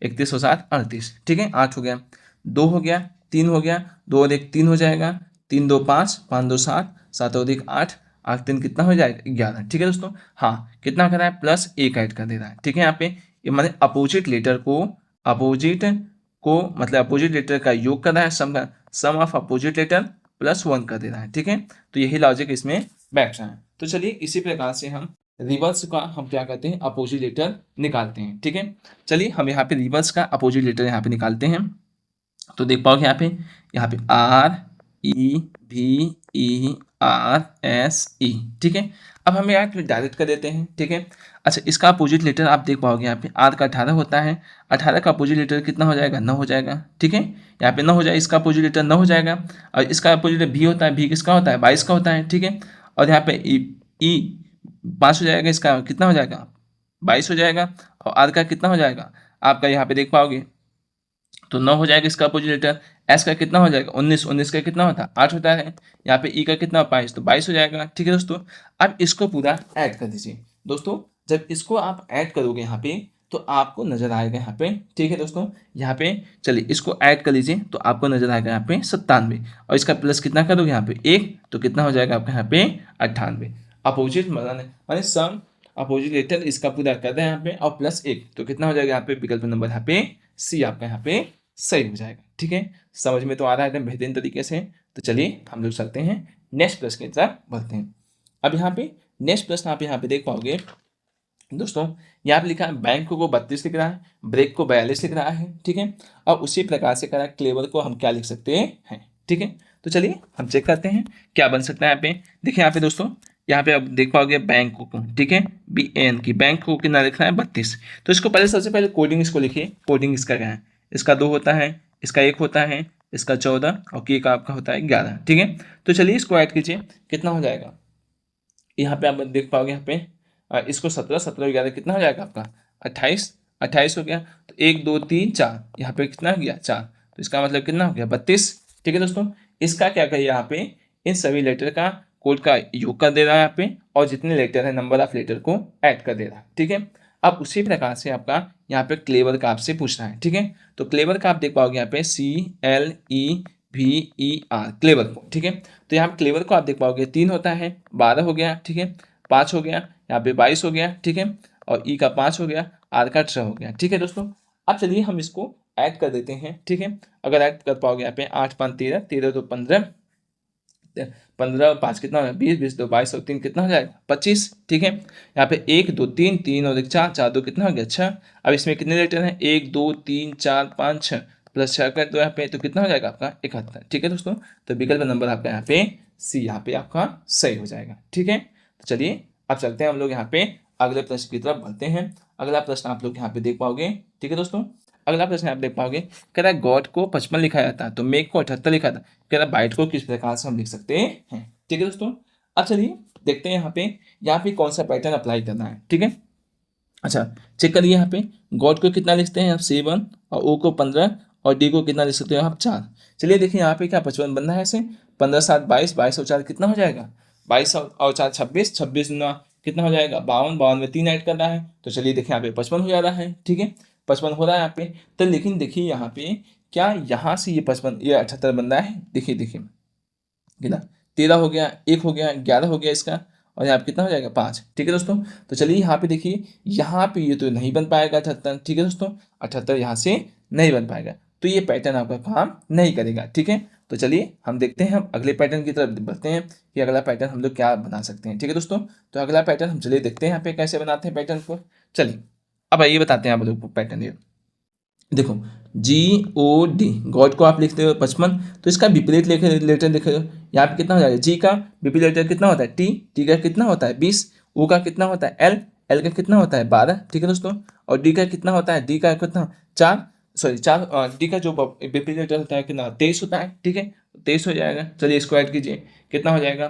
31 और 7 38, ठीक है। 8 हो गया, 2 हो गया, 3 हो गया, 2 और 1 3 हो जाएगा, 3 2 5, 5 2 7, 7 और 1 8, 8 3 कितना हो जाएगा 11, ठीक है दोस्तों। हाँ कितना कर रहा है, प्लस 1 ऐड कर दे रहा है, ठीक है। यहाँ पे ये मैंने अपोजिट लेटर को, अपोजिट को मतलब अपोजिट लेटर का योग कर रहा है, सम का, सम ऑफ अपोजिट लेटर +1 कर दे रहा है, ठीक है। तो यही लॉजिक इसमें बैठ रहा है। तो चलिए इसी प्रकार से हम रिवर्स का हम क्या करते हैं, अपोजिट लेटर निकालते हैं, ठीक है। चलिए हम यहाँ पे रिवर्स का अपोजिट लेटर यहाँ पे निकालते हैं। तो देख पाओगे यहाँ पे आर ई भी ई आर एस ई, ठीक है। अब हम यहाँ डायरेक्ट कर देते हैं, ठीक है। अच्छा इसका अपोजिट लेटर आप देख पाओगे यहाँ पे आर का 18 होता है, 18 का अपोजिट लेटर कितना हो जाएगा 9 हो जाएगा, ठीक है। यहाँ पे 9 हो जाएगा, इसका अपोजिट लेटर 9 हो जाएगा। और इसका अपोजिट लेटर भी होता है, भी किसका होता है 22 का होता है, ठीक है। और यहाँ पे ई 5 हो जाएगा, इसका कितना हो जाएगा 22 हो जाएगा। और आर का कितना हो जाएगा आपका यहाँ पे देख पाओगे तो 9 हो जाएगा इसका अपोजिट लेटर। एस का कितना हो जाएगा 19, 19 का कितना होता है 8 होता है। यहाँ पे ई का कितना 22, तो 22 हो जाएगा, ठीक है दोस्तों। अब इसको पूरा ऐड कर दीजिए दोस्तों। जब इसको आप ऐड करोगे यहाँ पे तो आपको नजर आएगा यहाँ पे, ठीक है दोस्तों। यहाँ पे चलिए इसको ऐड कर लीजिए तो आपको नजर आएगा यहाँ पे 97, और इसका प्लस कितना करोगे यहाँ पे 1, तो कितना हो जाएगा आपका यहाँ पे 98। अपोजिट माने सम अपोजिट लेटर इसका पूरा कर दें यहाँ पे और +1, तो कितना हो जाएगा यहाँ पे विकल्प नंबर यहाँ पे सी आपका यहाँ पे सही हो जाएगा, ठीक है। समझ में तो आ रहा है एकदम बेहतरीन तरीके से। तो चलिए हम लोग चलते हैं नेक्स्ट प्रश्न की तरफ बढ़ते हैं। अब यहाँ पे नेक्स्ट प्रश्न आप यहाँ पे देख पाओगे दोस्तों, यहाँ पे लिखा है बैंक को 32 लिख रहा है, ब्रेक को 42 लिख रहा है, ठीक है। और उसी प्रकार से करा क्लेवर को हम क्या लिख सकते हैं, ठीक है। तो चलिए हम चेक करते हैं क्या बन सकता है। यहाँ पे देखिए यहाँ पे दोस्तों, यहाँ पे आप देख पाओगे बैंक को, ठीक है, BAN की बैंक को कितना लिखना है 32। तो इसको पहले सबसे पहले कोडिंग इसको लिखिए। कोडिंग इसका क्या है, इसका 2 होता है, इसका 1 होता है, इसका 14 और के का आपका होता है 11, ठीक है। तो चलिए इसको ऐड कीजिए, कितना हो जाएगा यहाँ पे आप देख पाओगे यहाँ पे इसको 17, 17 11 कितना हो जाएगा आपका 28, 28 हो गया। तो 1 2 3 4, यहाँ पे कितना हो गया 4, तो इसका मतलब कितना हो गया 32, ठीक है दोस्तों। इसका क्या करिए यहाँ पे इन सभी लेटर का कोड का योग कर दे रहा है यहाँ पे, और जितने लेटर है नंबर ऑफ लेटर को ऐड कर दे रहा है, ठीक है। अब उसी प्रकार से आपका यहाँ पे क्लेवर का आपसे पूछ रहा है, ठीक है। तो क्लेवर का आप देख पाओगे यहाँ पे CLEVER क्लेवर को, ठीक है। तो यहाँ पे क्लेवर को आप देख पाओगे 3 होता है, 12 हो गया, ठीक है, 5 हो गया, यहाँ पे 22 हो गया, ठीक है, और ई का 5 हो गया, आर का 18 हो गया, ठीक है दोस्तों। अब चलिए हम इसको ऐड कर देते हैं, ठीक है। अगर ऐड कर पाओगे यहाँ पे 8 5 13, 13 तो 15, 15 5 कितना हो 20, 20 2 22 और 3 कितना हो जाएगा 25, ठीक है। यहाँ पे 1 2 3, 3 और 1 4, 4 2 कितना हो गया 6। अब इसमें कितने लेटर हैं 1 2 3 4 5 6, प्लस 6 कर दो यहाँ पे तो कितना हो जाएगा आपका 71, ठीक है दोस्तों। तो विकल्प नंबर आपका यहाँ पे सी यहाँ पे आपका सही हो जाएगा, ठीक है। तो चलिए अब चलते हैं हम लोग यहाँ पे अगले प्रश्न की तरफ बढ़ते हैं। अगला प्रश्न आप लोग यहाँ पे देख पाओगे, ठीक है दोस्तों। अगला प्रश्न आप देख पाओगे, कह रहा है गॉड को 55 लिखा जाता है तो मेक को 78 लिखा था, कह रहा है बाइट को किस प्रकार से हम लिख सकते हैं, ठीक है दोस्तों। अब चलिए देखते हैं यहाँ पे कौन सा पैटर्न अप्लाई करना है, ठीक है। अच्छा चेक करिए यहाँ पे गॉड को कितना लिखते हैं आप 7 और ओ को 15 और डी को कितना लिख सकते हो आप 4। चलिए देखिए यहाँ पे क्या 55 बनना है ऐसे, 15 7 22, 22 और 4 कितना हो जाएगा 22 और 4 26, 26 9 कितना हो जाएगा 52, 52 में 3 ऐड करना है। तो चलिए देखिए यहाँ पे 55 हो जा रहा है, ठीक है, 55 हो रहा है यहाँ पे। तो लेकिन देखिए यहाँ पे क्या यहाँ से ये 55 ये 78 बन रहा है, देखिए देखिए कितना 13 हो गया, 1 हो गया, 11 हो गया इसका, और यहाँ पे कितना हो जाएगा 5, ठीक है दोस्तों। तो चलिए यहाँ पे देखिए यहाँ पे ये तो नहीं बन पाएगा 78, ठीक है दोस्तों, 78 यहाँ से नहीं बन पाएगा, तो ये पैटर्न आपका काम नहीं करेगा, ठीक है। तो चलिए हम देखते हैं, हम अगले पैटर्न की तरफ बढ़ते हैं कि अगला पैटर्न हम लोग क्या बना सकते हैं, ठीक है दोस्तों। तो अगला पैटर्न हम चलिए देखते हैं यहाँ पे कैसे बनाते हैं पैटर्न को। चलिए अब आइए बताते हैं आप लोग पैटर्न ये। देखो GOD, गॉड को आप लिखते हो 55, तो इसका विपरीत लेटर लिखे हो। यहाँ पे कितना हो जाएगा, जी का विपरीत लेटर कितना होता है टी का कितना होता है 20, ओ का कितना होता है एल का कितना होता है 12, ठीक है दोस्तों। और डी का कितना होता है, डी का कितना 4, सॉरी 4, डी का जो विपरीत लेटर होता है कितना 23 होता है, ठीक है 23 हो जाएगा। चलिए इसको ऐड कीजिए, कितना हो जाएगा,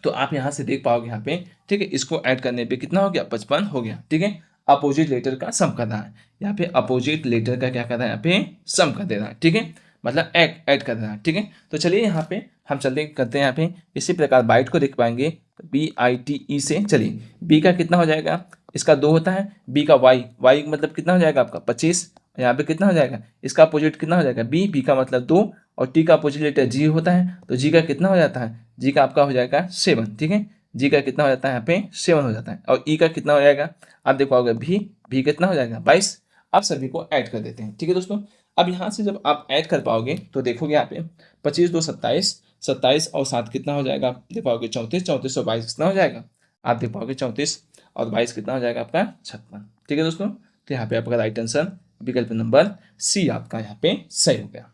तो आप यहाँ से देख पाओगे यहाँ पे, ठीक है इसको ऐड करने पे कितना हो गया 55 हो गया, ठीक है। अपोजिट लेटर का सम कर रहा है यहाँ पे, अपोजिट लेटर का क्या कर रहा है यहाँ पे सम कर दे रहा है, ठीक है मतलब ऐड कर रहा है, ठीक है। तो चलिए यहाँ पे हम चलते करते हैं यहाँ पे, इसी प्रकार बाइट को देख पाएंगे BITE से। चलिए बी का कितना हो जाएगा, इसका 2 होता है, बी का वाई मतलब कितना हो जाएगा आपका 25, यहाँ पे कितना हो जाएगा, इसका अपोजिट कितना हो जाएगा बी का मतलब 2, और टी का अपोजिट लेटर जी होता है, तो जी का कितना हो जाता है, जी का आपका हो जाएगा 7, ठीक है जी का कितना हो जाता है यहाँ पे 7 हो जाता है। और ई का कितना हो जाएगा, आप देख पाओगे भी कितना हो जाएगा 22। आप सभी को ऐड कर देते हैं, ठीक है दोस्तों। अब यहाँ से जब आप ऐड कर पाओगे तो देखोगे यहाँ पे 25 2 27, 27 और 7 कितना हो जाएगा, आप देख पाओगे 34, 34 और 22 कितना हो जाएगा, आप देख पाओगे 34 और 22 कितना हो जाएगा आपका 56, ठीक है दोस्तों। तो यहाँ पे आपका राइट आंसर विकल्प नंबर सी आपका यहाँ पे सही हो गया।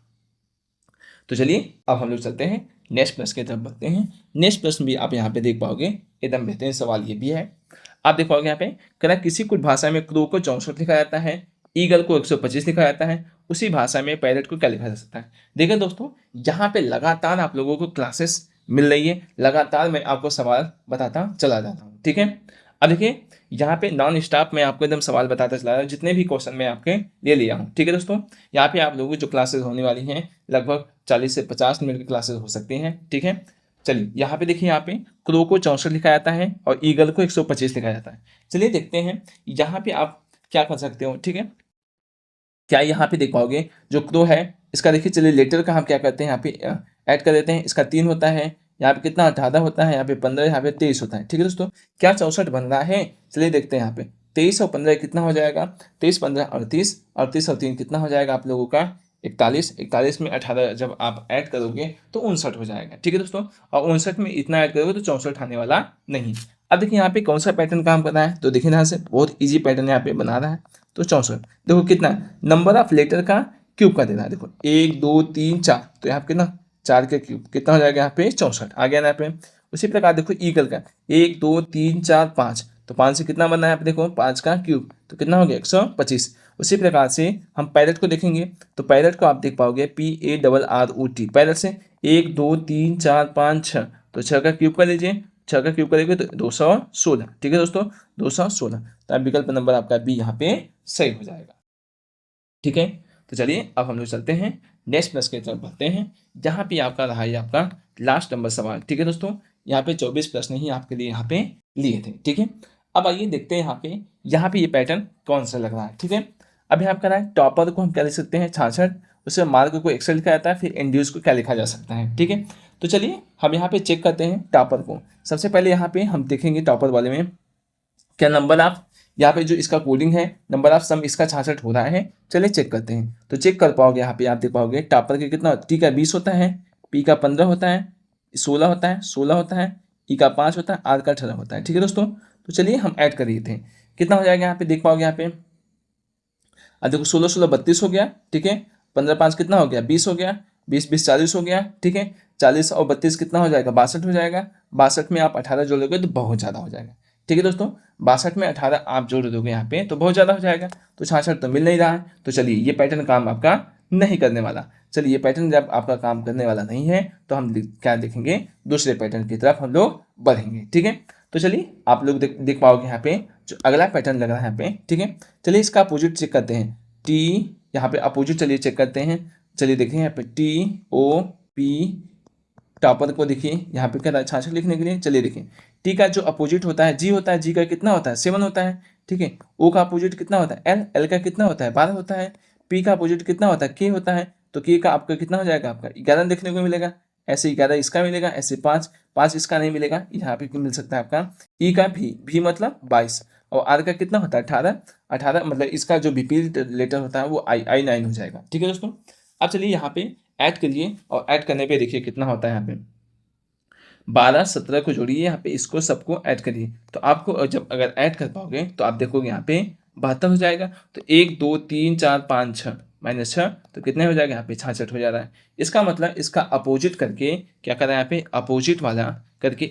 तो चलिए अब हम लोग चलते हैं नेक्स्ट प्रश्न की तरफ बढ़ते हैं। नेक्स्ट प्रश्न भी आप यहाँ पे देख पाओगे, एकदम बेहतरीन सवाल ये भी है। आप देख पाओगे यहाँ पे कह किसी कुछ भाषा में क्रो को 64 लिखा जाता है, ईगल को 125 लिखा जाता है, उसी भाषा में पैरट को क्या लिखा जा सकता है। देखिए दोस्तों यहाँ पे लगातार आप लोगों को क्लासेस मिल रही है, लगातार मैं आपको सवाल बताता चला जाता हूँ, ठीक है। अब देखिए यहाँ पे नॉन स्टॉप मैं आपको एकदम सवाल बताता चला रहा हूँ, जितने भी क्वेश्चन मैं आपके ले लिया हूँ, ठीक है दोस्तों। यहाँ पे आप लोगों की जो क्लासेस होने वाली हैं लगभग 40 से 50 मिनट की क्लासेस हो सकती हैं, ठीक है। चलिए यहाँ पे देखिए, यहाँ पे क्रो को 64 लिखा जाता है और ईगल को 125 लिखा जाता है। चलिए देखते हैं यहाँ पे आप क्या कर सकते हो, ठीक है। क्या यहाँ पे देख पाओगे जो क्रो है इसका, देखिए चलिए लेटर का हम क्या करते हैं यहाँ पे ऐड कर देते हैं। इसका 3 होता है, यहाँ पे कितना 18 होता है, यहाँ पे 15, यहाँ पे 23 होता है, ठीक है दोस्तों। क्या 64 बन रहा है, चलिए देखते हैं यहाँ पे 23 और 15 कितना हो जाएगा, 23 15 38, 38 और 3 कितना हो जाएगा आप लोगों का 41, 41 में 18 जब आप ऐड करोगे तो 59 हो जाएगा, ठीक है दोस्तों। और 59 में इतना ऐड करोगे तो 64 आने वाला नहीं। अब देखिए यहाँ पे कौन सा पैटर्न काम कर रहा है, तो देखिए यहाँ से बहुत ईजी पैटर्न यहाँ पे बना रहा है। तो 64 देखो कितना नंबर ऑफ लेटर का क्यूब का देना है, देखो 1 2 3 4, तो यहाँ पे कितना 4 के क्यूब कितना हो जाएगा यहाँ पे 64 आ गया ना यहाँ पे। उसी प्रकार देखो ईगल का 1 2 3 4 5, तो 5 से कितना बनना है यहाँ पे देखो 5 का क्यूब, तो कितना हो गया 125। उसी प्रकार से हम पैरट को देखेंगे, तो पैरट को आप देख पाओगे PARROT, पैरट से 1 2 3 4 5 6, तो 6 का क्यूब कर लीजिए, 6 का क्यूब करेंगे तो 216, ठीक है दोस्तों 216। तो आप विकल्प नंबर आपका बी यहाँ पे सही हो जाएगा, ठीक है। तो चलिए अब हम लोग चलते हैं नेक्स्ट प्रश्न की तरफ बढ़ते हैं। यहाँ पे आपका रहा है आपका लास्ट नंबर सवाल, ठीक है दोस्तों। यहाँ पे 24 प्रश्न ही आपके लिए यहाँ पे लिए थे, ठीक है। अब आइए देखते हैं यहाँ पे ये पैटर्न कौन सा लग रहा है, ठीक है। अभी आपका रहा है टॉपर को हम क्या लिख सकते हैं 66, उससे मार्क को 61 लिखा जाता है, फिर इंड्यूस को क्या लिखा जा सकता है, ठीक है। तो चलिए हम यहाँ पे चेक करते हैं टॉपर को। सबसे पहले यहाँ पे हम देखेंगे टॉपर वाले में क्या नंबर ऑफ, यहाँ पे जो इसका कोडिंग है नंबर ऑफ सम इसका 66 हो रहा है। चलिए चेक करते हैं, तो चेक कर पाओगे यहाँ पे आप देख पाओगे टॉपर के कितना, टी का 20 होता है, पी का 15 होता है, 16 होता है, 16 होता है, ई का 5 होता है, आर का 18 होता है, ठीक है दोस्तों। तो चलिए हम ऐड कर रहे थे, कितना हो जाएगा यहाँ पे देख पाओगे यहाँ पे, अब देखो 16 16 32 हो गया, ठीक है। 15 5 कितना हो गया 20 हो गया, 20 20 40 हो गया, ठीक है। 40 और 32 कितना हो जाएगा 62 हो जाएगा, 62 में आप 18 जोड़ोगे तो बहुत ज़्यादा हो जाएगा, ठीक है दोस्तों। 62 में 18 आप जोड़ दोगे यहाँ पे तो बहुत ज़्यादा हो जाएगा, तो 66 तो मिल नहीं रहा है। तो चलिए ये पैटर्न काम आपका नहीं करने वाला। चलिए ये पैटर्न जब आपका काम करने वाला नहीं है तो हम क्या देखेंगे, दूसरे पैटर्न की तरफ हम लोग बढ़ेंगे, ठीक है। तो चलिए आप लोग देख पाओगे यहाँ पे जो अगला पैटर्न लग रहा है यहाँ पे, ठीक है। चलिए इसका अपोजिट चेक करते हैं, टी यहाँ पे अपोजिट चलिए चेक करते हैं। चलिए देखिए यहाँ पे TOP, टॉपर को देखिए यहाँ पे क्या रहा है 66 लिखने के लिए। चलिए देखिए टी का जो अपोजिट होता है जी होता है, जी का कितना होता है 7 होता है, ठीक है। ओ का अपोजिट कितना होता है एल का कितना होता है 12 होता है, पी का अपोजिट कितना होता है के होता है, तो के का आपका कितना हो जाएगा आपका 11 देखने को मिलेगा। ऐसे 11 इसका मिलेगा, ऐसे 5 इसका नहीं मिलेगा, यहाँ पे मिल सकता है आपका ई का भी मतलब 22, और आर का कितना होता है 18 मतलब इसका जो विपरीत लेटर होता है वो I9 हो जाएगा, ठीक है दोस्तों। अब चलिए यहाँ पे ऐड करिए, और ऐड करने पे देखिए कितना होता है यहाँ पे 12 17 को जोड़िए, यहाँ पे इसको सबको ऐड करिए। तो आपको जब अगर ऐड कर पाओगे तो आप देखोगे यहाँ पे 72 हो जाएगा। तो 1 2 3 4 5 6 माइनस 6 तो कितने हो जाएगा यहाँ पे 66 हो जा रहा है। इसका मतलब इसका अपोजिट करके क्या करा है यहाँ पे अपोजिट वाला करके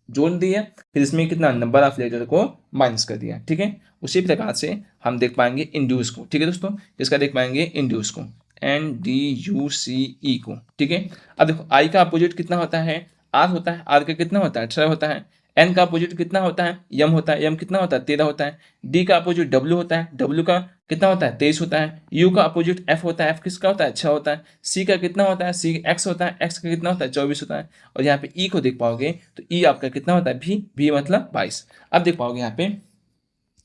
जोड़ दिया, फिर इसमें कितना नंबर ऑफ लेटर को माइनस कर दिया। ठीक है, उसी प्रकार से हम देख पाएंगे इंड्यूस को। ठीक है दोस्तों, इसका देख पाएंगे इंड्यूस को NDUCE को। ठीक है, अब देखो आई का अपोजिट कितना होता है आर होता है, आर का कितना होता है 18 होता है। एन का अपोजिट कितना होता है यम होता है, यम कितना होता है 13 होता है। डी का अपोजिट डब्ल्यू होता है, डब्ल्यू का कितना होता है 23 होता है। यू का अपोजिट एफ होता है, एफ किसका होता है 6 होता है। सी का कितना होता है सी एक्स होता है, एक्स का कितना होता है 24 होता है। और यहाँ पे ई को देख पाओगे तो ई आपका कितना होता है भी मतलब 22। अब देख पाओगे यहाँ पे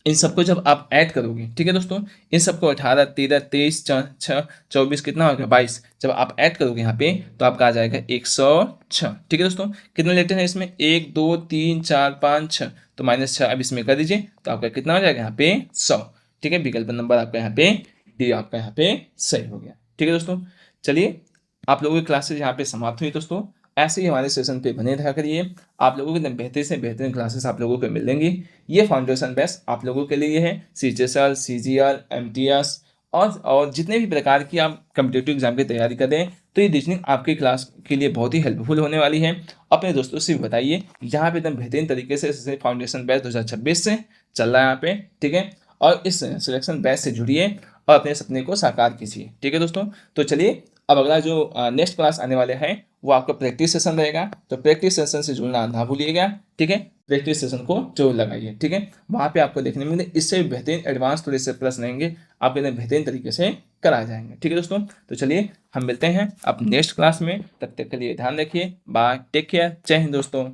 इन सबको जब आप ऐड करोगे, ठीक है दोस्तों, इन सबको 18 13 23 6 24 कितना होगा 22, जब आप ऐड करोगे यहाँ पे तो आपका आ जाएगा 106। ठीक है दोस्तों, कितने लेटर हैं इसमें 1 2 3 4 5 6, तो -6 अब इसमें कर दीजिए तो आपका कितना हो जाएगा यहाँ पे 100। ठीक है, विकल्प नंबर आपका यहाँ पे डी आपका यहाँ पे सही हो गया। ठीक है दोस्तों, चलिए आप लोगों की क्लासेज यहाँ पे समाप्त हुई दोस्तों। ऐसे ही हमारे सेशन पे बने रहा करिए, आप लोगों के बेहतर से बेहतरीन क्लासेस आप लोगों को मिलेंगी। ये फाउंडेशन बेस आप लोगों के लिए है CHSL, CGL, MTS और जितने भी प्रकार की आप कम्पिटेटिव एग्जाम की तैयारी करें तो ये रीजनिंग आपकी क्लास के लिए बहुत ही हेल्पफुल होने वाली है। अपने दोस्तों से भी बताइए, यहाँ पे एकदम बेहतरीन तरीके से फाउंडेशन बैच 2026 से चल रहा है यहाँ पे। ठीक है, और इस सिलेक्शन बैच से जुड़िए और अपने सपने को साकार कीजिए। ठीक है दोस्तों, तो चलिए अब अगला जो नेक्स्ट क्लास आने वाले हैं वो आपका प्रैक्टिस सेशन रहेगा, तो प्रैक्टिस सेशन से जुड़ना ना भूलिएगा। ठीक है, प्रैक्टिस सेशन को जरूर लगाइए। ठीक है, वहाँ पे आपको देखने मिलेंगे इससे भी बेहतरीन एडवांस थोड़े से प्लस रहेंगे, आपके लिए बेहतरीन तरीके से कराए जाएंगे। ठीक है दोस्तों, तो चलिए हम मिलते हैं अब नेक्स्ट क्लास में, तब तक के लिए ध्यान रखिए, बाय, टेक केयर, जय हिंद दोस्तों।